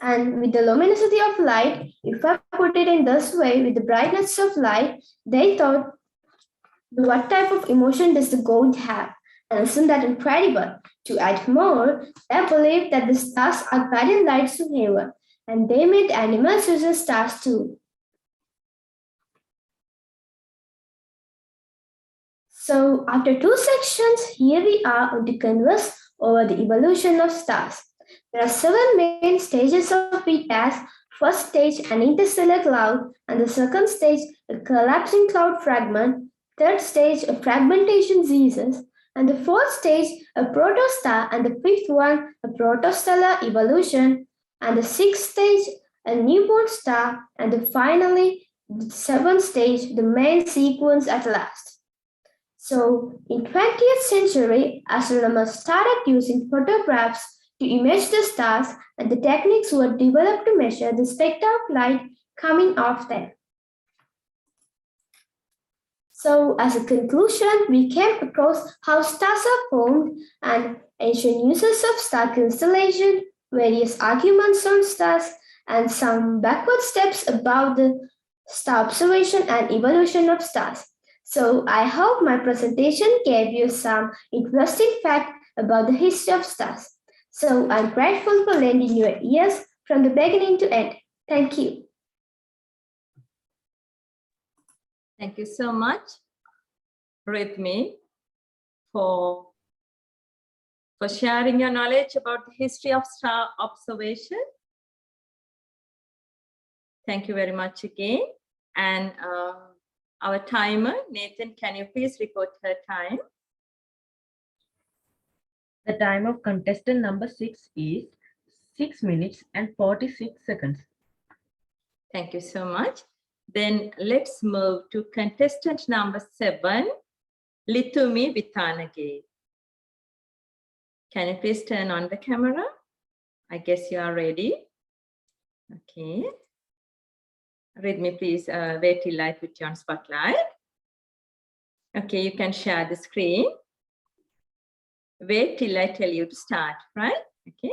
And with the luminosity of light, if I put it in this way, with the brightness of light, they thought, what type of emotion does the God have? And isn't that incredible? To add more, they believed that the stars are guiding lights to heaven, and they made animals use the stars too. So after two sections, here we are to converse over the evolution of stars. There are 7 main stages of Big Bang. First stage, an interstellar cloud, and the second stage, a collapsing cloud fragment. Third stage, a fragmentation ceases, and the fourth stage, a protostar, and the fifth one, a protostellar evolution, and the sixth stage, a newborn star, and finally, the seventh stage, the main sequence at last. So, in 20th century, astronomers started using photographs to image the stars, and the techniques were developed to measure the spectra of light coming off them. So, as a conclusion, we came across how stars are formed and ancient uses of star constellation, various arguments on stars, and some backward steps about the star observation and evolution of stars. So, I hope my presentation gave you some interesting facts about the history of stars. So, I'm grateful for lending your ears from the beginning to end. Thank you. Thank you so much, Rithmi, for sharing your knowledge about the history of star observation. Thank you very much again. And our timer, Nathan, can you please report her time? The time of contestant number 6 is 6 minutes and 46 seconds. Thank you so much. Then let's move to contestant number 7, Litumi Vithanage. Can you please turn on the camera? I guess you are ready. Okay. Read me, please. Wait till I put you on spotlight. Okay, you can share the screen. Wait till I tell you to start, right? Okay.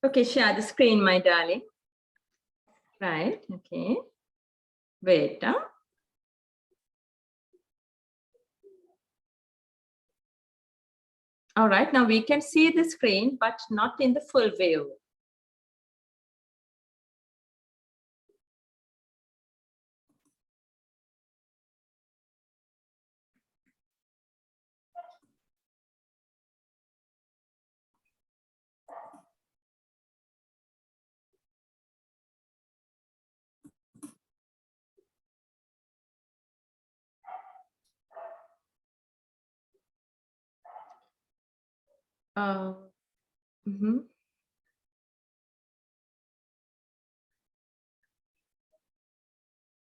Okay, share the screen, my darling. Right, okay. Wait. All right, now we can see the screen, but not in the full view.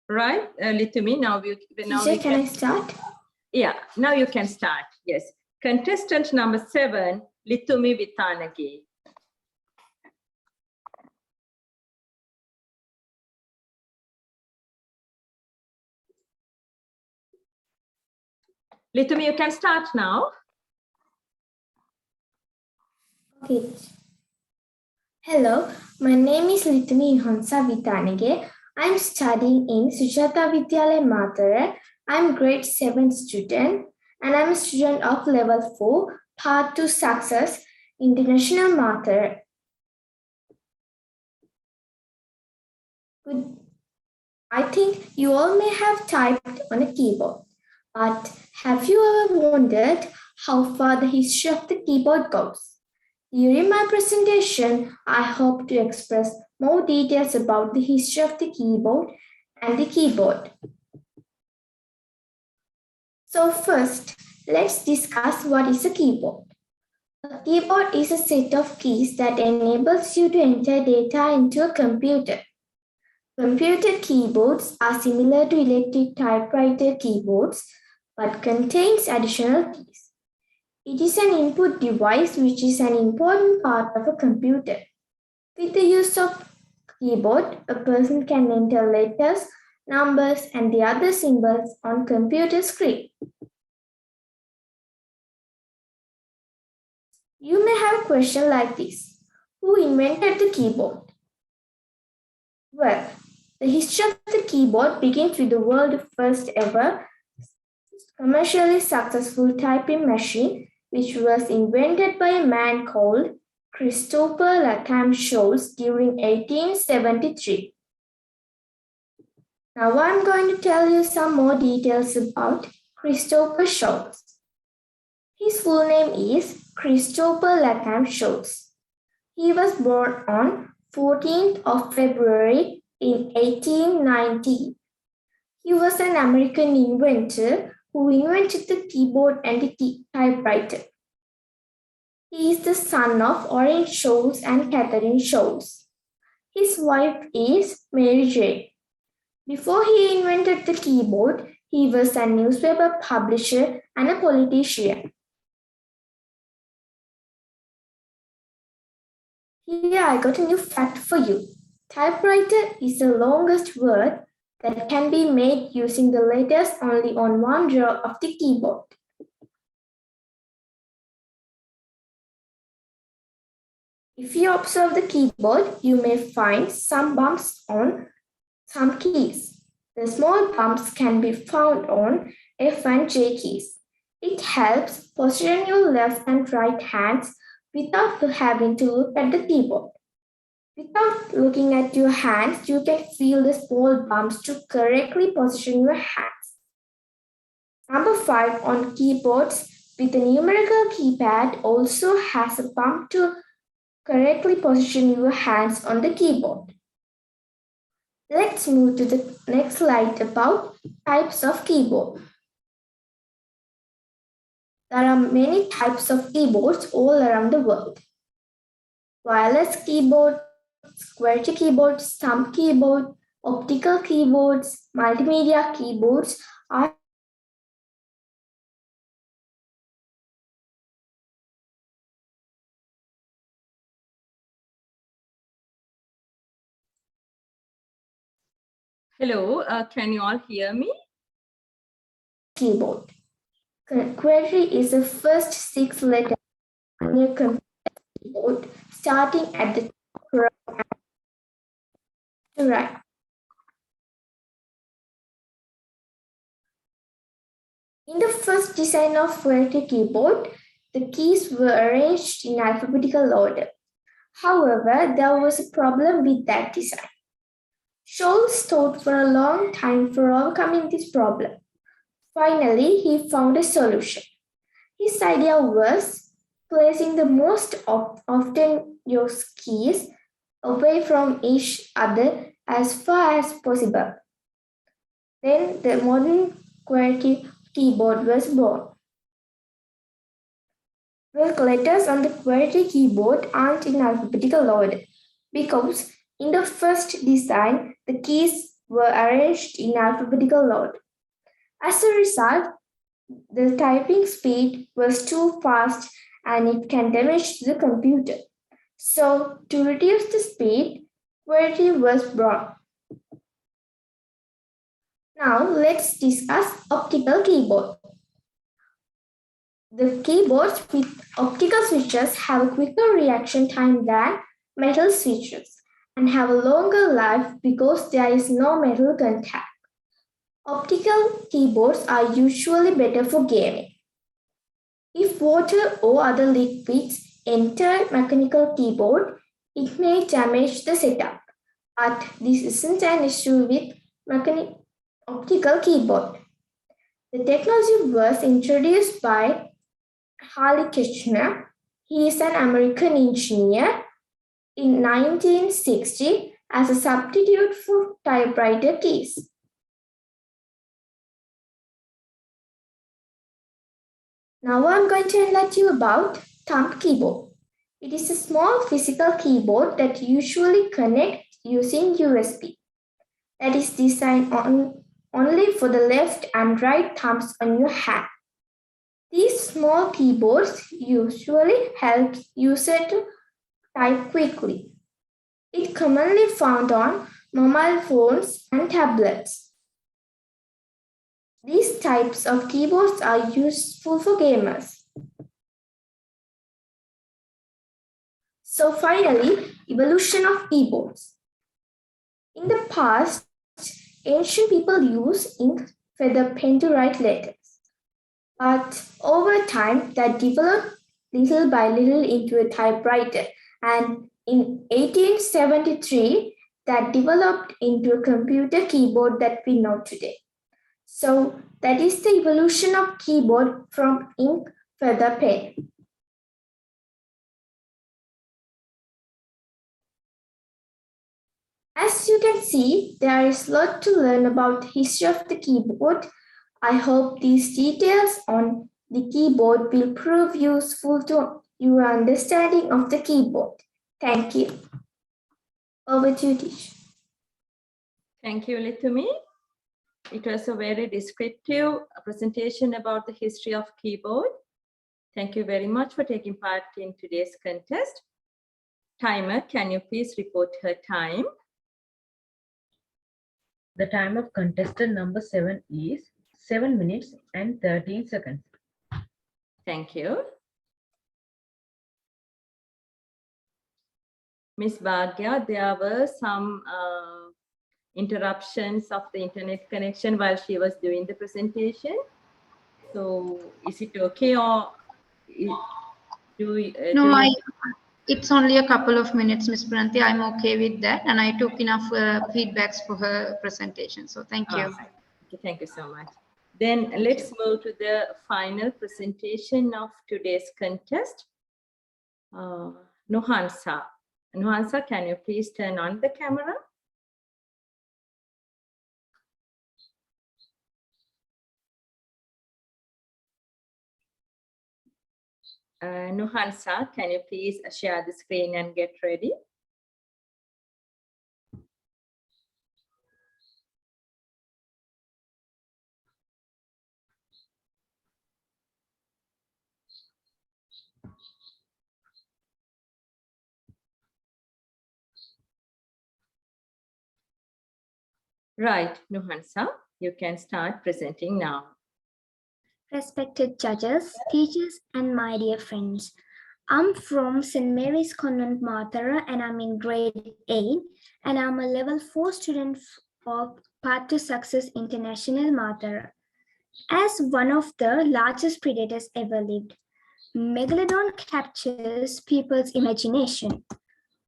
Right, Litumi, now we Can I start? Yeah, now you can start. Yes. Contestant number 7, Litumi Vithanage. Litumi, you can start now. Okay. Hello, my name is Litumi Vithanage. I'm studying in Sujata Vidyalaya Matara. I'm grade 7 student and I'm a student of level 4, Path to Success, International Matara. I think you all may have typed on a keyboard, but have you ever wondered how far the history of the keyboard goes? During my presentation, I hope to express more details about the history of the keyboard and the keyboard. So first, let's discuss what is a keyboard. A keyboard is a set of keys that enables you to enter data into a computer. Computer keyboards are similar to electric typewriter keyboards, but contains additional keys. It is an input device which is an important part of a computer. With the use of keyboard, a person can enter letters, numbers, and the other symbols on computer screen. You may have a question like this: who invented the keyboard? Well, the history of the keyboard begins with the world's first ever commercially successful typing machine, which was invented by a man called Christopher Latham Scholz during 1873. Now I'm going to tell you some more details about Christopher Scholz. His full name is Christopher Latham Scholz. He was born on 14th of February in 1890. He was an American inventor who invented the keyboard and the typewriter. He is the son of Orange Scholz and Catherine Scholz. His wife is Mary Jane. Before he invented the keyboard, he was a newspaper publisher and a politician. Here I got a new fact for you. Typewriter is the longest word that can be made using the letters only on one row of the keyboard. If you observe the keyboard, you may find some bumps on some keys. The small bumps can be found on F and J keys. It helps position your left and right hands without having to look at the keyboard. Without looking at your hands, you can feel the small bumps to correctly position your hands. Number 5 on keyboards with a numerical keypad also has a bump to correctly position your hands on the keyboard. Let's move to the next slide about types of keyboard. There are many types of keyboards all around the world. Wireless keyboard, QWERTY keyboards, stump keyboard, optical keyboards, multimedia keyboards are Hello, can you all hear me? keyboard. QWERTY is the first 6 letters on your computer keyboard, starting at the top to right. In the first design of QWERTY keyboard, the keys were arranged in alphabetical order. However, there was a problem with that design. Scholz thought for a long time for overcoming this problem. Finally, he found a solution. His idea was placing the most often used keys away from each other as far as possible. Then the modern QWERTY keyboard was born. The letters on the QWERTY keyboard aren't in alphabetical order because in the first design, the keys were arranged in alphabetical order. As a result, the typing speed was too fast and it can damage the computer. So, to reduce the speed, QWERTY was brought. Now, let's discuss optical keyboard. The keyboards with optical switches have a quicker reaction time than metal switches, and have a longer life because there is no metal contact. Optical keyboards are usually better for gaming. If water or other liquids enter mechanical keyboard, it may damage the setup, but this isn't an issue with optical keyboard. The technology was introduced by Harley Kirchner. He is an American engineer in 1960 as a substitute for typewriter keys. Now I'm going to enlighten you about thumb keyboard. It is a small physical keyboard that usually connects using USB. That is designed only for the left and right thumbs on your hand. These small keyboards usually help user to type quickly. It's commonly found on mobile phones and tablets. These types of keyboards are useful for gamers. So finally, evolution of keyboards. In the past, ancient people used ink feather pen to write letters. But over time, that developed little by little into a typewriter, and in 1873, that developed into a computer keyboard that we know today. So that is the evolution of keyboard from ink feather pen. As you can see, there is a lot to learn about the history of the keyboard. I hope these details on the keyboard will prove useful to your understanding of the keyboard. Thank you. Over to you, teacher. Thank you, Lithumi. It was a very descriptive presentation about the history of keyboard. Thank you very much for taking part in today's contest. Timer, can you please report her time? The time of contestant number 7 is 7 minutes and 13 seconds. Thank you. Ms. Bhagya, there were some interruptions of the internet connection while she was doing the presentation. So is it okay, or it's only a couple of minutes, Ms. Pranti. I'm okay with that, and I took enough feedbacks for her presentation. So thank you. Okay, thank you so much. Then let's move to the final presentation of today's contest. Nuhansa. Nuhansa, can you please turn on the camera? Nuhansa, can you please share the screen and get ready? Right, Nuhansa, you can start presenting now. Respected judges, teachers, and my dear friends, I'm from St. Mary's Convent, Matara, and I'm in grade 8, and I'm a level 4 student of Path to Success International, Matara. As one of the largest predators ever lived, Megalodon captures people's imagination.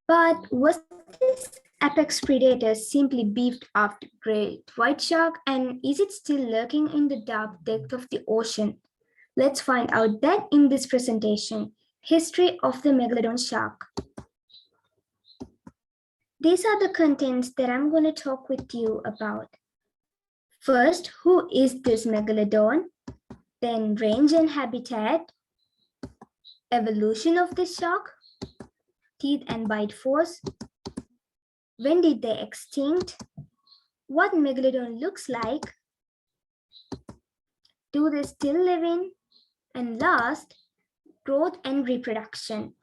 But was this apex predator simply beefed up great white shark, and is it still lurking in the dark depth of the ocean? Let's find out that in this presentation, History of the Megalodon Shark. These are the contents that I'm going to talk with you about. First, who is this megalodon? Then range and habitat, evolution of the shark, teeth and bite force, when did they extinct, what megalodon looks like, do they still live in, and last, growth and reproduction.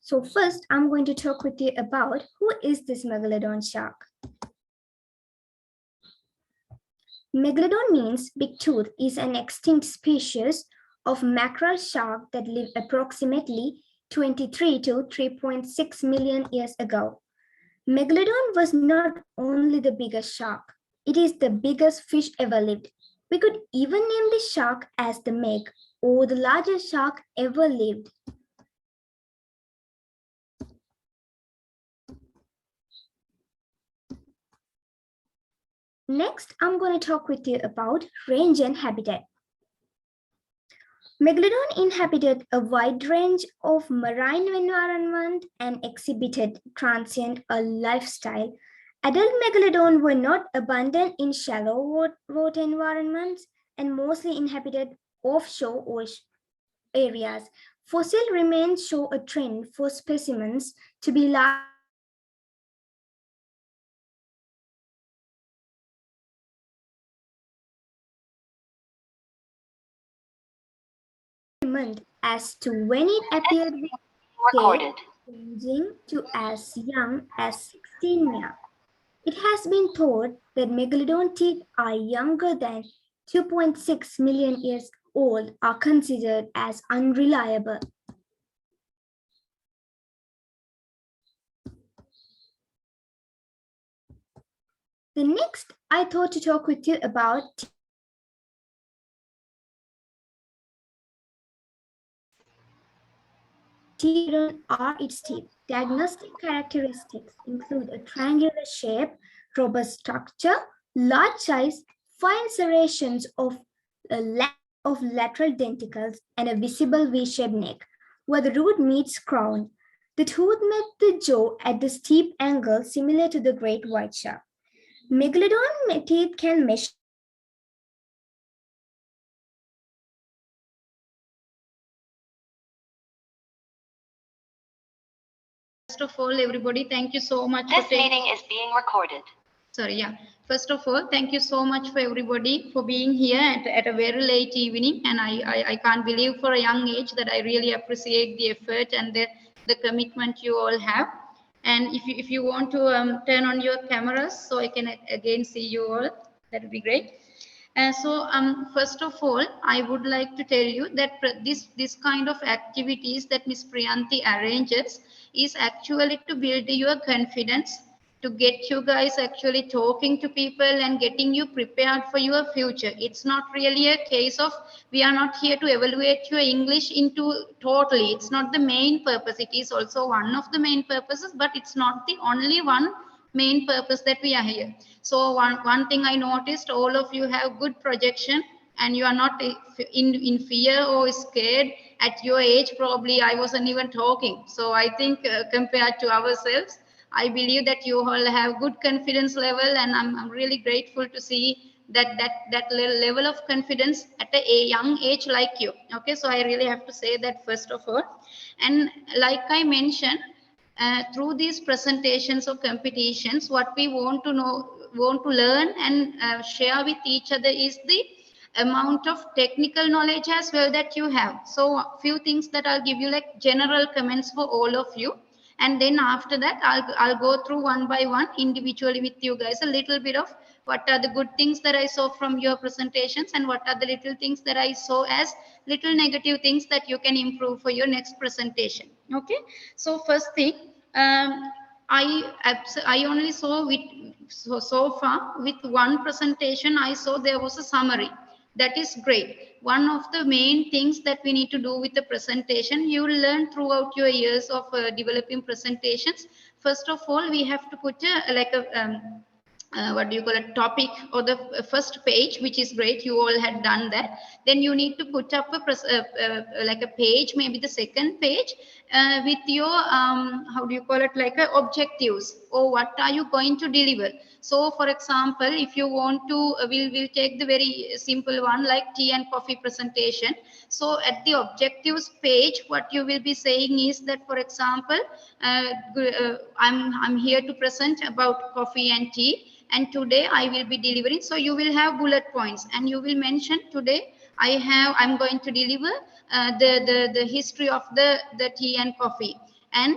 So first, I'm going to talk with you about who is this megalodon shark. Megalodon means big tooth is an extinct species of mackerel shark that lived approximately 23 to 3.6 million years ago. Megalodon was not only the biggest shark, it is the biggest fish ever lived. We could even name this shark as the Meg, or the largest shark ever lived. Next, I'm going to talk with you about range and habitat. Megalodon inhabited a wide range of marine environment and exhibited transient a lifestyle. Adult megalodon were not abundant in shallow water environments and mostly inhabited offshore areas. Fossil remains show a trend for specimens to be large as to when it appeared recorded, ranging to as young as 16 years. It has been thought that megalodon teeth are younger than 2.6 million years old are considered as unreliable. The next, I thought to talk with you about are its teeth. Diagnostic characteristics include a triangular shape, robust structure, large size, fine serrations of lack of lateral denticles, and a visible V-shaped neck, where the root meets crown. The tooth met the jaw at the steep angle similar to the great white shark. Megalodon teeth can measure First of all, everybody, thank you so much. This meeting is being recorded. Sorry, yeah. First of all, thank you so much for everybody for being here at a very late evening. And I can't believe for a young age that I really appreciate the effort and the commitment you all have. And if you want to turn on your cameras so I can again see you all, that would be great. First of all, I would like to tell you that this kind of activities that Ms. Priyanti arranges is actually to build your confidence, to get you guys actually talking to people and getting you prepared for your future. It's not really a case of, we are not here to evaluate your English into totally. It's not the main purpose. It is also one of the main purposes, but it's not the only one main purpose that we are here. So one thing I noticed, all of you have good projection and you are not in fear or scared. At your age, probably I wasn't even talking. So I think compared to ourselves, I believe that you all have good confidence level, and I'm really grateful to see that level of confidence at a young age like you. Okay, so I really have to say that first of all. And like I mentioned, through these presentations or competitions, what we want to learn and share with each other is the amount of technical knowledge as well that you have. So a few things that I'll give you, like general comments for all of you, and then after that I'll go through one by one individually with you guys a little bit of what are the good things that I saw from your presentations and what are the little things that I saw as little negative things that you can improve for your next presentation. Okay, so first thing, I only saw so far with one presentation, I saw there was a summary. That is great. One of the main things that we need to do with the presentation, you will learn throughout your years of developing presentations. First of all, we have to put what do you call a topic or the first page, which is great. You all had done that. Then you need to put up like a page, maybe the second page with your how do you call it, like objectives, or what are you going to deliver. So for example, if you want to we'll take the very simple one like tea and coffee presentation. So at the objectives page, what you will be saying is that, for example, I'm here to present about coffee and tea, and today I will be delivering. So you will have bullet points and you will mention today I'm going to deliver the history of the tea and coffee. And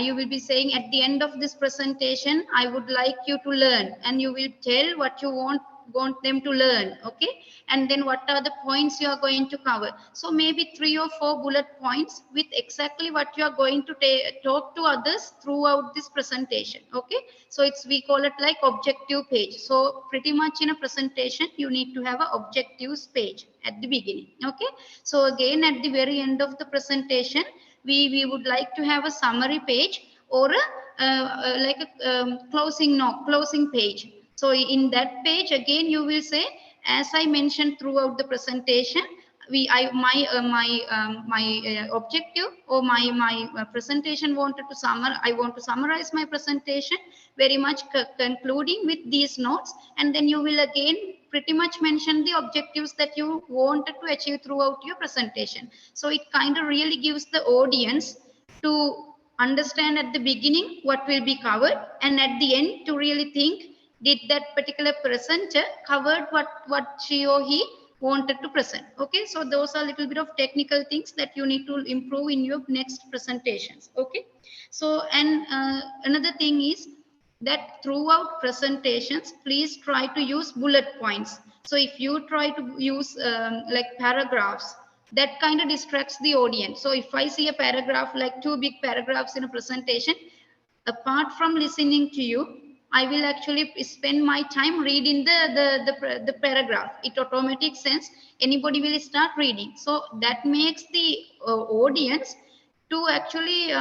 you will be saying at the end of this presentation, I would like you to learn, and you will tell what you want want them to learn, okay? And then what are the points you are going to cover? So maybe 3 or 4 bullet points with exactly what you are going to talk to others throughout this presentation, okay? So we call it like objective page. So pretty much in a presentation, you need to have an objectives page at the beginning, okay? So again, at the very end of the presentation, we would like to have a summary page or like a closing page. So in that page, again, you will say, as I mentioned throughout the presentation, my objective or my presentation I want to summarize my presentation very much concluding with these notes, and then you will again pretty much mention the objectives that you wanted to achieve throughout your presentation. So it kind of really gives the audience to understand at the beginning what will be covered, and at the end to really think, did that particular presenter covered what she or he wanted to present. Okay, so those are a little bit of technical things that you need to improve in your next presentations. Okay, so and another thing is that throughout presentations, please try to use bullet points. So if you try to use like paragraphs, that kind of distracts the audience. So if I see a paragraph, like 2 big paragraphs in a presentation, apart from listening to you, I will actually spend my time reading the paragraph. It automatic sense, anybody will start reading. So that makes the audience to actually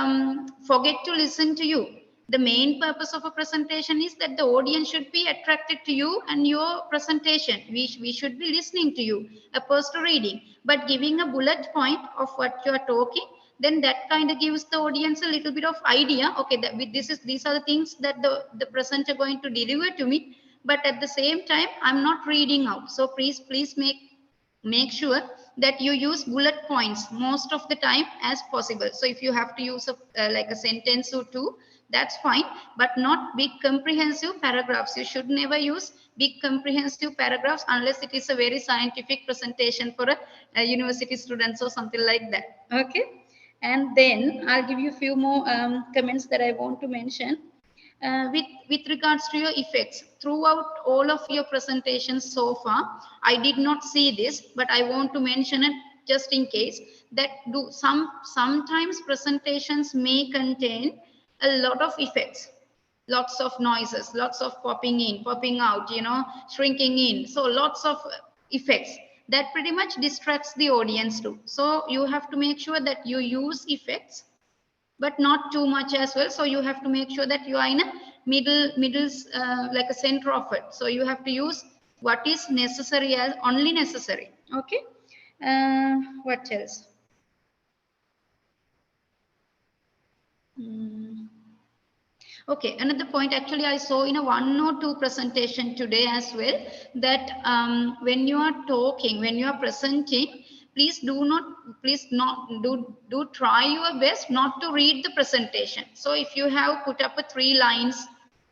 forget to listen to you. The main purpose of a presentation is that the audience should be attracted to you and your presentation. We should be listening to you opposed to reading. But giving a bullet point of what you are talking, then that kind of gives the audience a little bit of idea. Okay, that these are the things that the presenter going to deliver to me. But at the same time, I'm not reading out. So please make sure that you use bullet points most of the time as possible. So if you have to use like a sentence or 2, that's fine, but not big comprehensive paragraphs. You should never use big comprehensive paragraphs unless it is a very scientific presentation for a university students or something like that. Okay, and then I'll give you a few more comments that I want to mention. With regards to your effects throughout all of your presentations so far, I did not see this, but I want to mention it just in case, that sometimes presentations may contain a lot of effects, lots of noises, lots of popping in, popping out, shrinking in. So lots of effects that pretty much distracts the audience too. So you have to make sure that you use effects, but not too much as well. So you have to make sure that you are in a middle like a center of it. So you have to use what is necessary as only necessary. Okay, what else? Okay, another point actually I saw in a 1 or 2 presentation today as well, that when you are talking, when you are presenting, please do try your best not to read the presentation. So if you have put up 3 lines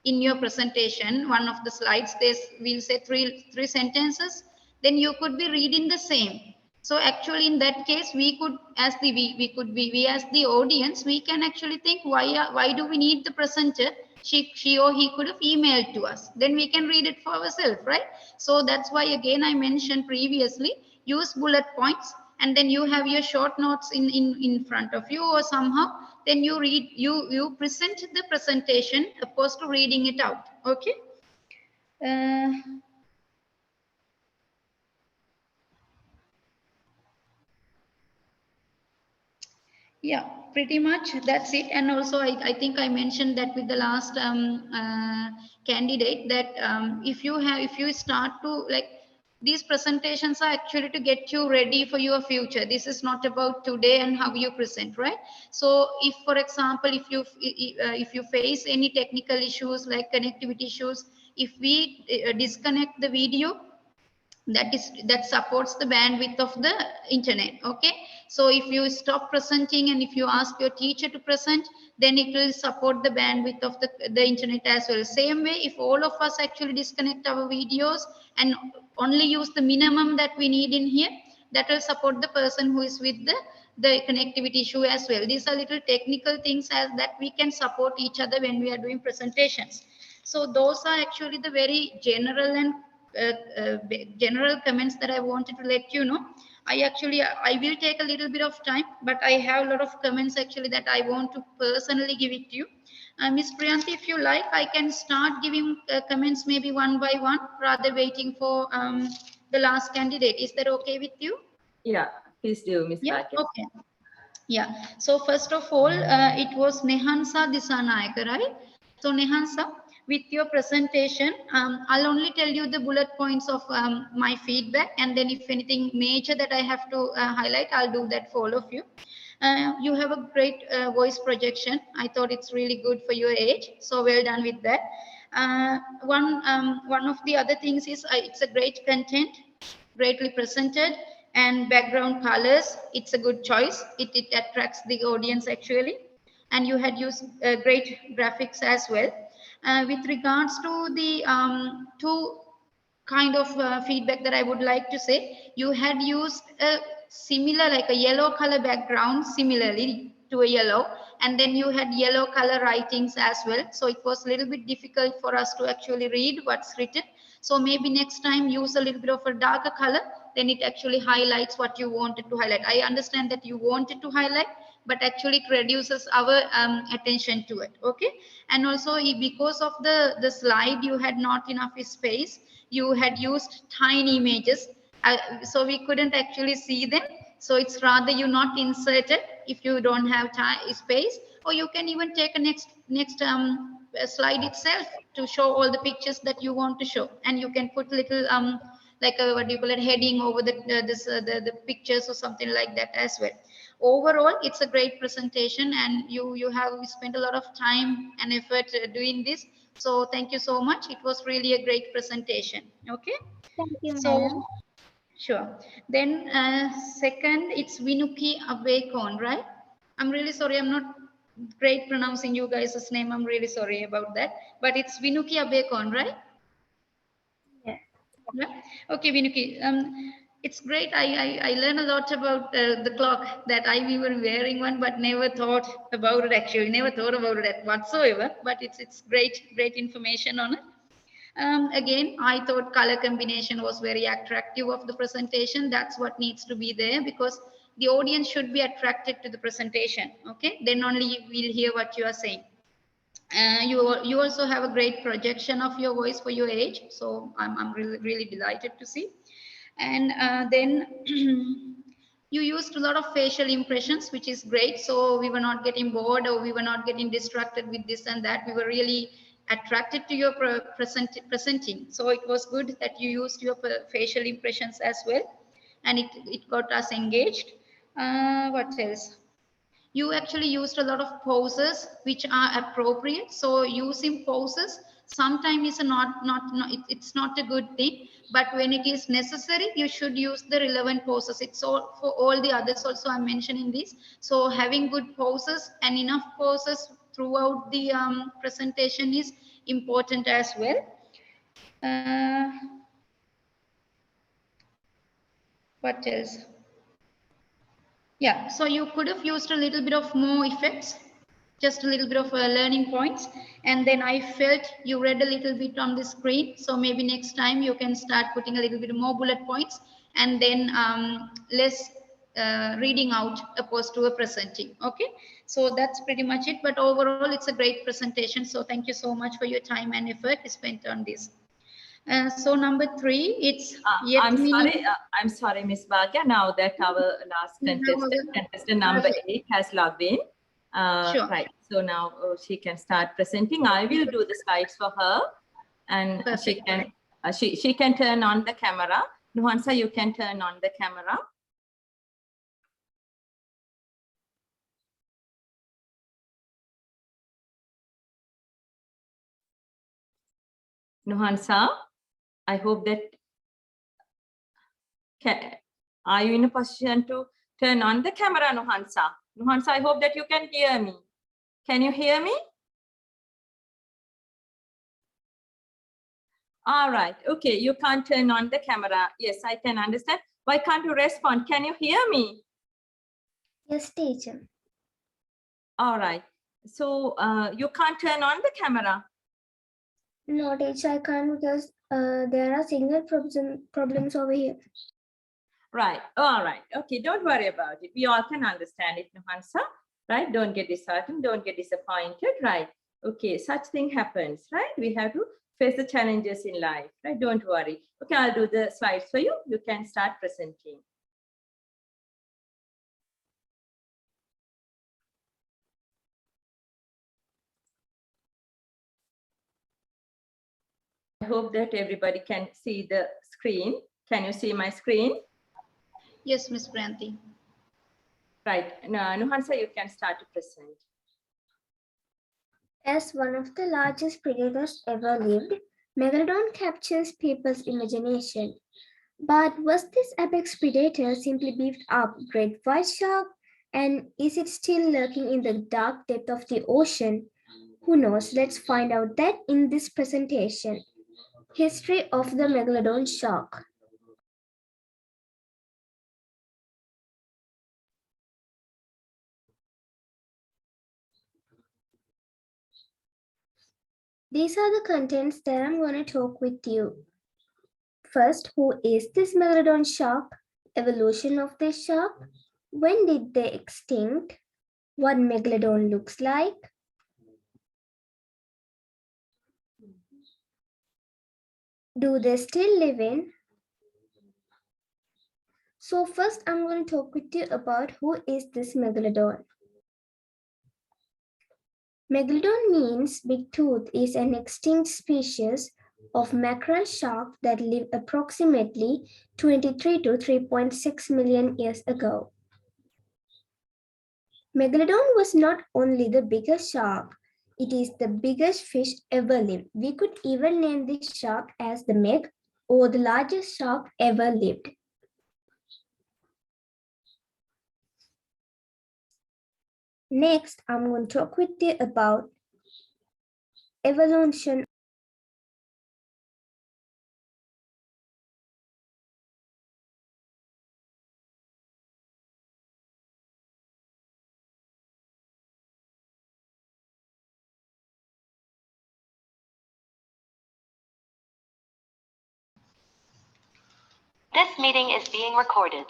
in your presentation, one of the slides, we'll say three sentences, then you could be reading the same. So actually in that case, we could, as we as the audience, we can actually think, why do we need the presenter? She or he could have emailed to us. Then we can read it for ourselves, right? So that's why again I mentioned previously, use bullet points, and then you have your short notes in front of you or somehow, then you read, you present the presentation opposed to reading it out. Okay. Yeah, pretty much that's it. And also I think I mentioned that with the last candidate, that if you start to like, these presentations are actually to get you ready for your future. This is not about today and how you present, right? So if, for example, if you face any technical issues like connectivity issues, if we disconnect the video, that supports the bandwidth of the internet. Okay, so if you stop presenting and if you ask your teacher to present, then it will support the bandwidth of the internet as well. Same way, if all of us actually disconnect our videos and only use the minimum that we need in here, that will support the person who is with the connectivity issue as well. These are little technical things as that we can support each other when we are doing presentations. So those are actually the very general and general comments that I wanted to let you know. I will take a little bit of time, but I have a lot of comments actually that I want to personally give it to you. Miss Priyanti, if you like, I can start giving comments maybe one by one rather waiting for the last candidate. Is that okay with you? Yeah, please do, Ms. Yeah, Bhagia. okay. Yeah, so first of all, it was Nehansa Disanayaka, right? So Nehansa, with your presentation, I'll only tell you the bullet points of my feedback, and then if anything major that I have to highlight, I'll do that for all of you. You have a great voice projection. I thought it's really good for your age, so well done with that. One of the other things is it's a great content, greatly presented, and background colors, it's a good choice. It attracts the audience actually, and you had used great graphics as well. With regards to the two kind of feedback that I would like to say, you had used a similar, like a yellow color background similarly to a yellow, and then you had yellow color writings as well, so it was a little bit difficult for us to actually read what's written. So maybe next time use a little bit of a darker color, then it actually highlights what you wanted to highlight. I understand that you wanted to highlight, but actually it reduces our attention to it. Okay. And also because of the slide, you had not enough space, you had used tiny images, so we couldn't actually see them. So it's rather you not inserted if you don't have space, or you can even take a next slide itself to show all the pictures that you want to show, and you can put little like a, what do you call it, heading over the pictures or something like that as well. Overall, it's a great presentation, and you have spent a lot of time and effort doing this. So thank you so much. It was really a great presentation. Okay. Thank you, So madam. sure. Then second, it's Vinuki Abekon, right? I'm really sorry. I'm not great pronouncing you guys' name. I'm really sorry about that. But it's Vinuki Abekon, right? Yes. Yeah. Okay, Vinuki. It's great. I learned a lot about the clock that we were wearing one, but never thought about it actually. Never thought about it whatsoever. But it's great information on it. Again, I thought color combination was very attractive of the presentation. That's what needs to be there, because the audience should be attracted to the presentation. Okay, then only you will hear what you are saying. You also have a great projection of your voice for your age, so I'm really delighted to see. And then you used a lot of facial impressions, which is great. So we were not getting bored, or we were not getting distracted with this and that. We were really attracted to your presenting. So it was good that you used your facial impressions as well, and it got us engaged. What else? You actually used a lot of poses which are appropriate. So using poses sometimes is it's not a good thing, but when it is necessary, you should use the relevant poses. It's all for all the others also I'm mentioning this. So having good poses and enough poses throughout the presentation is important as well. What else? Yeah, so you could have used a little bit of more effects, just a little bit of learning points. And then I felt you read a little bit on the screen. So maybe next time you can start putting a little bit more bullet points, and then less reading out opposed to a presenting. Okay, so that's pretty much it. But overall, it's a great presentation. So thank you so much for your time and effort spent on this. So number 3, it's I'm sorry, Miss Bhagia. Now that our last contestant number 8 has logged in. Sure. Right. So now she can start presenting. I will do the slides for her, and she can turn on the camera. Nuhansa, you can turn on the camera. Nuhansa, I hope that are you in a position to turn on the camera, Nuhansa? Nuhansa, I hope that you can hear me. Can you hear me? All right. Okay, you can't turn on the camera. Yes, I can understand. Why can't you respond? Can you hear me? Yes, teacher. All right. So you can't turn on the camera. No, teacher, I can't, because There are signal problems over here. Right. All right. Okay. Don't worry about it. We all can understand it, Nuhansa. Right. Don't get disheartened. Don't get disappointed. Right. Okay. Such thing happens. Right. We have to face the challenges in life. Right. Don't worry. Okay. I'll do the slides for you. You can start presenting. I hope that everybody can see the screen. Can you see my screen? Yes, Miss Priyanti. Right. Now, Nuhansa, you can start to present. As one of the largest predators ever lived, Megalodon captures people's imagination. But was this apex predator simply beefed up great white shark? And is it still lurking in the dark depth of the ocean? Who knows? Let's find out that in this presentation. History of the Megalodon shark. These are the contents that I'm going to talk with you. First, who is this Megalodon shark? Evolution of this shark? When did they extinct? What Megalodon looks like? Do they still live in? So first I'm going to talk with you about who is this Megalodon. Megalodon means big tooth is an extinct species of mackerel shark that lived approximately 23 to 3.6 million years ago. Megalodon was not only the biggest shark, it is the biggest fish ever lived. We could even name this shark as the Meg, or the largest shark ever lived. Next, I'm going to talk with you about evolution. This meeting is being recorded.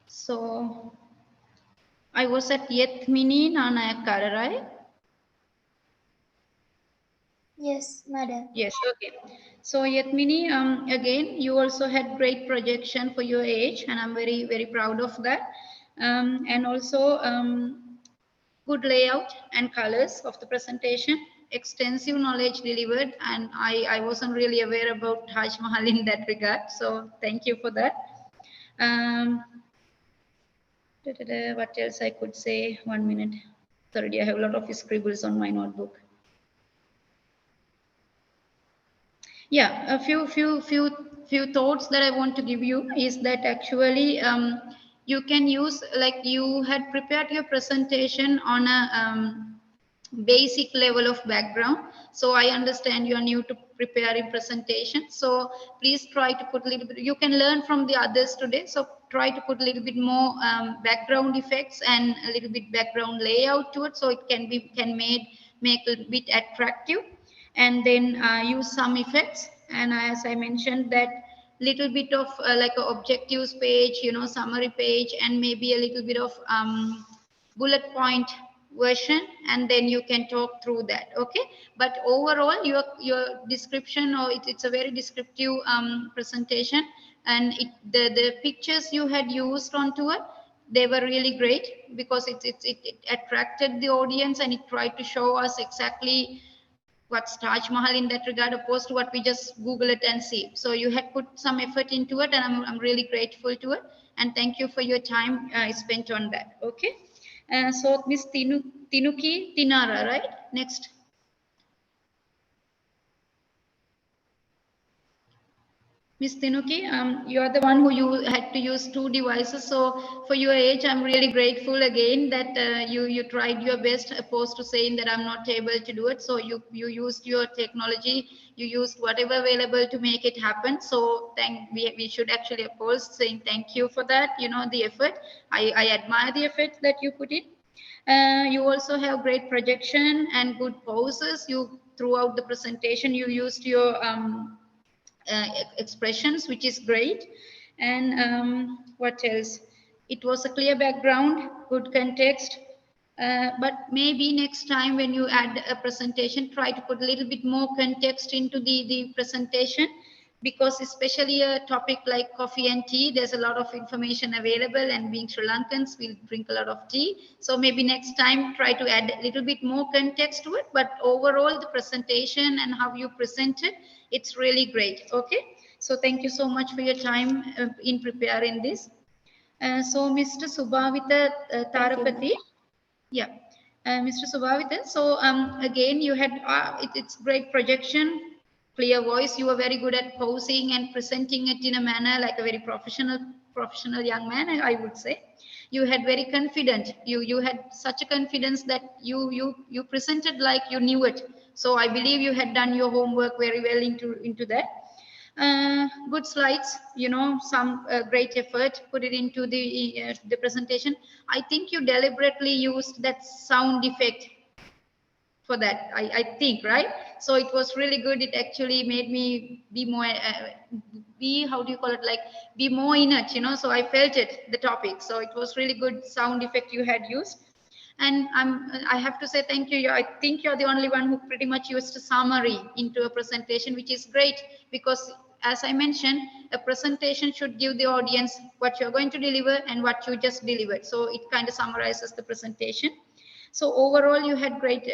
So I was at Yethmini Nanayakara, right? Yes, madam. Yes, okay. So Yatmini, again, you also had great projection for your age, and I'm very, very proud of that. And also good layout and colors of the presentation, extensive knowledge delivered, and I wasn't really aware about Taj Mahal in that regard. So thank you for that. What else I could say? 1 minute. Sorry, I have a lot of scribbles on my notebook. Yeah, a few thoughts that I want to give you is that actually you can use, like you had prepared your presentation on a basic level of background. So I understand you are new to preparing presentation. So please try to put a little bit, you can learn from the others today. So try to put a little bit more background effects and a little bit background layout to it. So it can make a bit attractive, and then use some effects. And as I mentioned, that little bit of like a objectives page, summary page, and maybe a little bit of bullet point version, and then you can talk through that. Okay, but overall your description, or it's a very descriptive presentation, and the pictures you had used onto it, they were really great, because it attracted the audience, and it tried to show us exactly what's Taj Mahal in that regard, opposed to what we just Google it and see. So you had put some effort into it, and I'm really grateful to it. And thank you for your time spent on that. Okay. So Miss Tinuki Tinara, right? Next. Miss Tinuki, you are the one who you had to use 2 devices. So for your age, I'm really grateful again that you tried your best, opposed to saying that I'm not able to do it. So you used your technology, you used whatever available to make it happen. So we should actually, of course, saying thank you for that. The effort. I admire the effort that you put in. You also have great projection and good poses. You throughout the presentation you used your expressions, which is great. And what else? It was a clear background, good context. But maybe next time when you add a presentation, try to put a little bit more context into the presentation, because especially a topic like coffee and tea, there's a lot of information available, and being Sri Lankans, we'll drink a lot of tea. So maybe next time try to add a little bit more context to it, but overall the presentation and how you present it, it's really great. Okay, so thank you so much for your time in preparing this. So Mr. Subhavita Tarapati. Yeah, Mr. Subhavita. So again, you had it's great projection, clear voice. You were very good at posing and presenting it in a manner like a very professional young man, I would say. You had very confident. You had such a confidence that you presented like you knew it. So I believe you had done your homework very well into that. Good slides, you know, some great effort put it into the presentation. I think you deliberately used that sound effect for that, I think, right? So it was really good. It actually made me be more be, how do you call it, like be more in it, you know. So I felt it, the topic. So it was really good sound effect you had used. And I have to say thank you. I think you're the only one who pretty much used a summary into a presentation, which is great, because as I mentioned, a presentation should give the audience what you're going to deliver and what you just delivered. So it kind of summarizes the presentation. So overall, you had great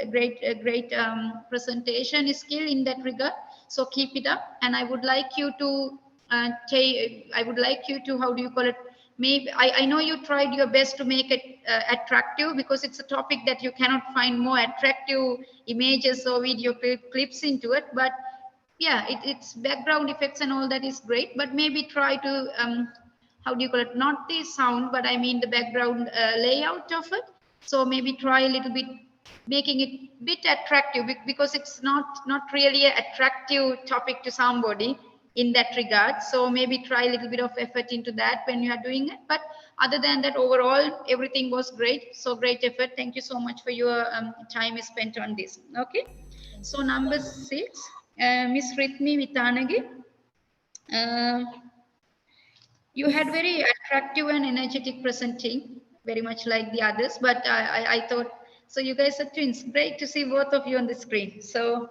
presentation skill in that regard. So keep it up. And I would like you to how do you call it? Maybe I know you tried your best to make it attractive, because it's a topic that you cannot find more attractive images or video clips into it. But yeah, it's background effects and all that is great. But maybe try to how do you call it? Not the sound, but I mean the background layout of it. So maybe try a little bit making it a bit attractive, because it's not really an attractive topic to somebody in that regard. So maybe try a little bit of effort into that when you are doing it. But other than that, overall, everything was great. So great effort. Thank you so much for your time spent on this. Okay. So number 6, Miss Rithmi Vitanagi. You had very attractive and energetic presenting, very much like the others, but I thought, so you guys are twins. Great to see both of you on the screen. So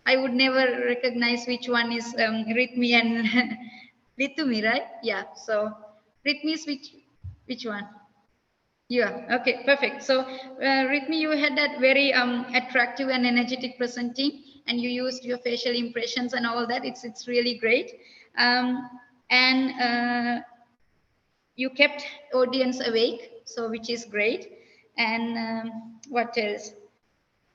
I would never recognize which one is Rithmi and Ritumi, right? Yeah, so Rithmi is which one? Yeah, okay, perfect. So Rithmi, you had that very attractive and energetic presenting, and you used your facial impressions and all that. It's really great. And you kept audience awake, so which is great. And what else?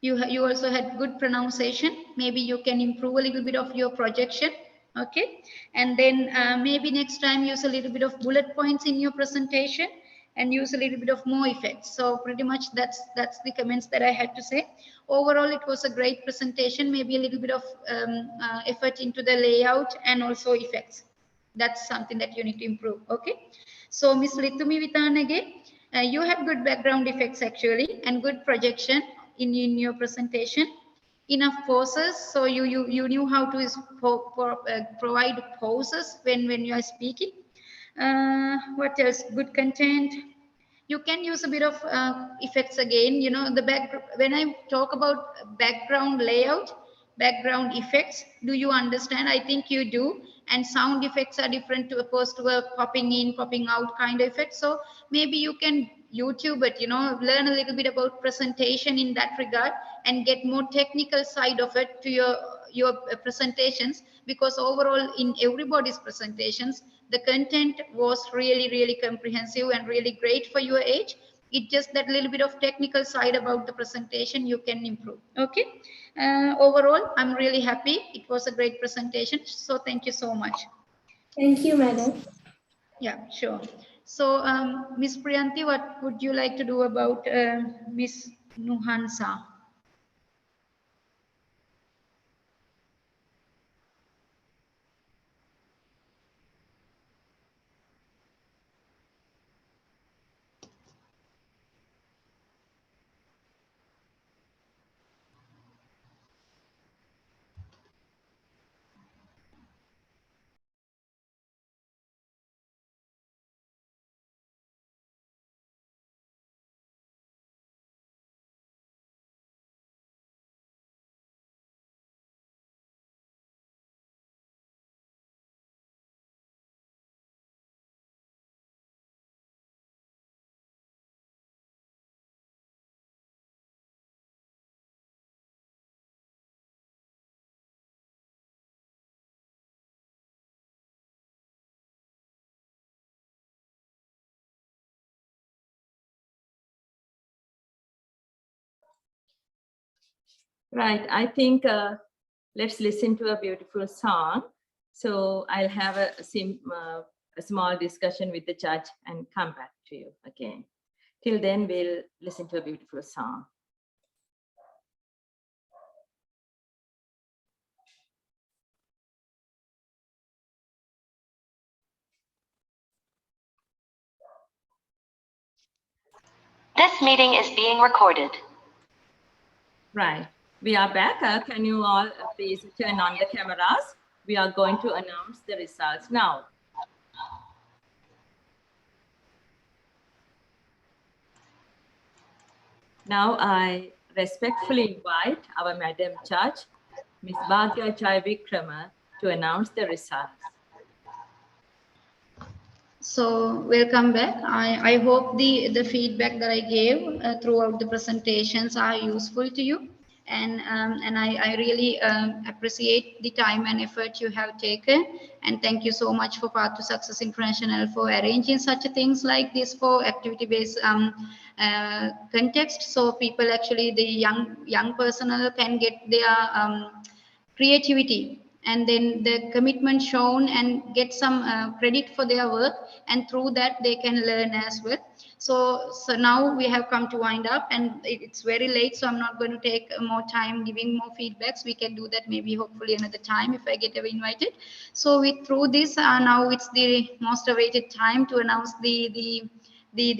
You also had good pronunciation. Maybe you can improve a little bit of your projection. Okay, and then maybe next time use a little bit of bullet points in your presentation and use a little bit of more effects. So pretty much that's the comments that I had to say. Overall, it was a great presentation. Maybe a little bit of effort into the layout and also effects. That's something that you need to improve. Okay, so Miss Litumi Vitanage, you had good background effects actually and good projection in your presentation. Enough poses, so you knew how to provide poses when you are speaking. What else? Good content. You can use a bit of effects again, you know, the back. When I talk about background layout, background effects, do you understand? I think you do. And sound effects are different to opposed to a popping in, popping out kind of effect. So maybe you can YouTube it, you know, learn a little bit about presentation in that regard and get more technical side of it to your presentations, because overall in everybody's presentations, the content was really comprehensive and really great for your age. It's just that little bit of technical side about the presentation you can improve. Okay. Overall, I'm really happy. It was a great presentation. So thank you so much. Thank you, madam. Yeah, sure. So Miss Priyanti, what would you like to do about Miss Nuhansa? Right. I think let's listen to a beautiful song. So I'll have a small discussion with the judge and come back to you again. Till then, we'll listen to a beautiful song. This meeting is being recorded. Right. We are back. Can you all please turn on the cameras? We are going to announce the results now. Now I respectfully invite our Madam Judge, Ms. Bhagya Jaivikrama, to announce the results. So welcome back. I hope the feedback that I gave throughout the presentations are useful to you. And I really appreciate the time and effort you have taken. And thank you so much for Path to Success International for arranging such things like this for activity-based context. So people actually, the young personnel can get their creativity and then the commitment shown and get some credit for their work, and through that they can learn as well. So now we have come to wind up, and it's very late, so I'm not going to take more time giving more feedbacks. We can do that maybe hopefully another time if I get ever invited. So through this now it's the most awaited time to announce the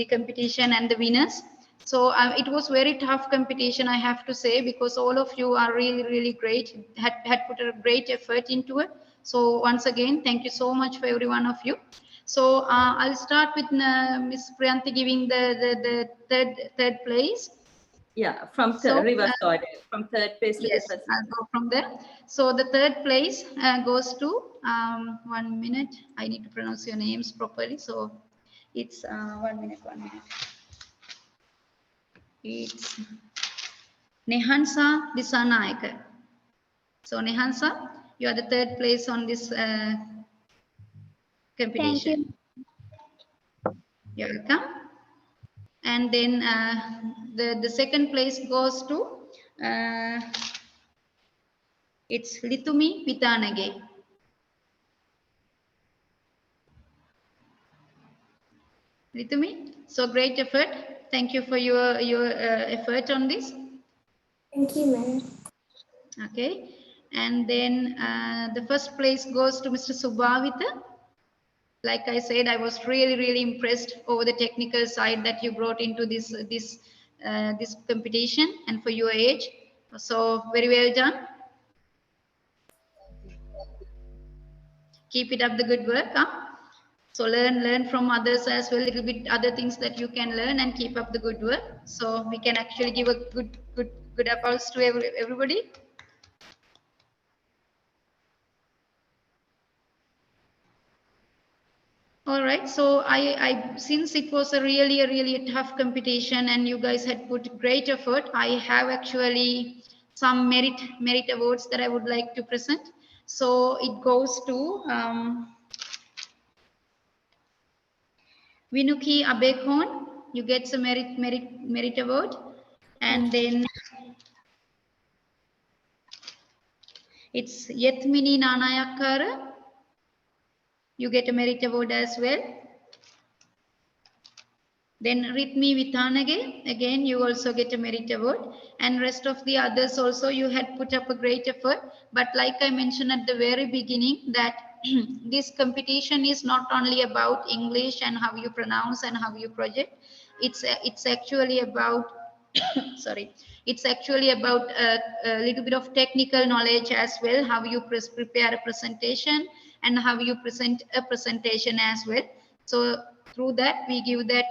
competition and the winners. So it was very tough competition, I have to say, because all of you are really great, had put a great effort into it. So once again, thank you so much for every one of you. So I'll start with Ms. Priyanti giving the third place. Yeah, from reverse order, from third place to the first. I'll go from there. So the third place goes to 1 minute. I need to pronounce your names properly. So it's 1 minute. It's Nehansa Disanaika. So Nehansa, you are the third place on this competition. Thank you. You're welcome. And then the second place goes to it's Litumi Pitanage. Litumi, so great effort. Thank you for your effort on this. Thank you, ma'am. Okay, and then the first place goes to Mr. Subhavita. Like I said, I was really impressed over the technical side that you brought into this competition, and for your age. So very well done. Keep it up the good work. Huh? So learn from others as well, a little bit other things that you can learn, and keep up the good work. So we can actually give a good applause to everybody. All right, so I since it was a really tough competition and you guys had put great effort, I have actually some merit awards that I would like to present. So it goes to Vinuki Abekon. You get a merit award, and then it's Yetmini Nanayakara. You get a merit award as well. Then Ritmi Vithanage, again you also get a merit award, and rest of the others also you had put up a great effort. But like I mentioned at the very beginning that this competition is not only about English and how you pronounce and how you project. It's actually about sorry, it's actually about a little bit of technical knowledge as well, how you prepare a presentation and how you present a presentation as well. So through that we give that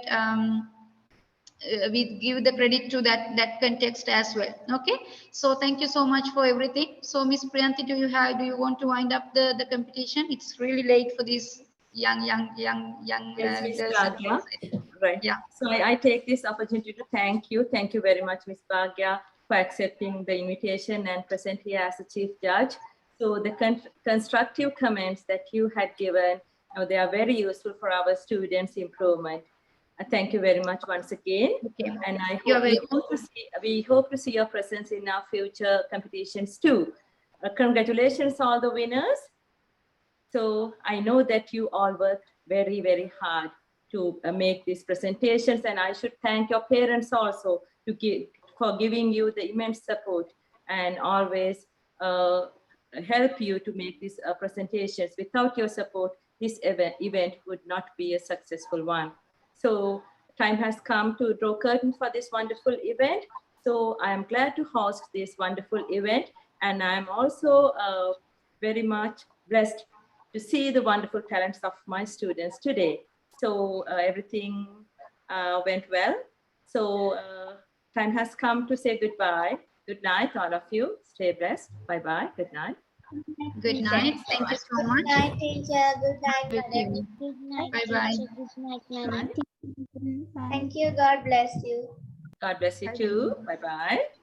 we give the credit to that context as well. Okay, so thank you so much for everything. So Miss Priyanti, do you want to wind up the competition? It's really late for these young Yes, Ms. girls. Bhagya. Right. Yeah. So I take this opportunity to thank you. Thank you very much, Ms. Bhagya, for accepting the invitation and present here as a chief judge. So the constructive comments that you had given, they are very useful for our students' improvement. Thank you very much once again. Okay. And You are we hope to see your presence in our future competitions too. Congratulations, all the winners. So I know that you all worked very, very hard to make these presentations, and I should thank your parents also for giving you the immense support and always help you to make these presentations. Without your support, this event would not be a successful one. So time has come to draw curtain for this wonderful event. So I am glad to host this wonderful event, and I'm also very much blessed to see the wonderful talents of my students today. So everything went well. So time has come to say goodbye. Good night, all of you. Stay blessed. Bye-bye. Good night. Good night. Thank you so much. Good night, teacher. Good night, Good madam. evening. Good night, Bye-bye. teacher. Good night, madam. Thank you. God bless you. God bless you too. Bye-bye.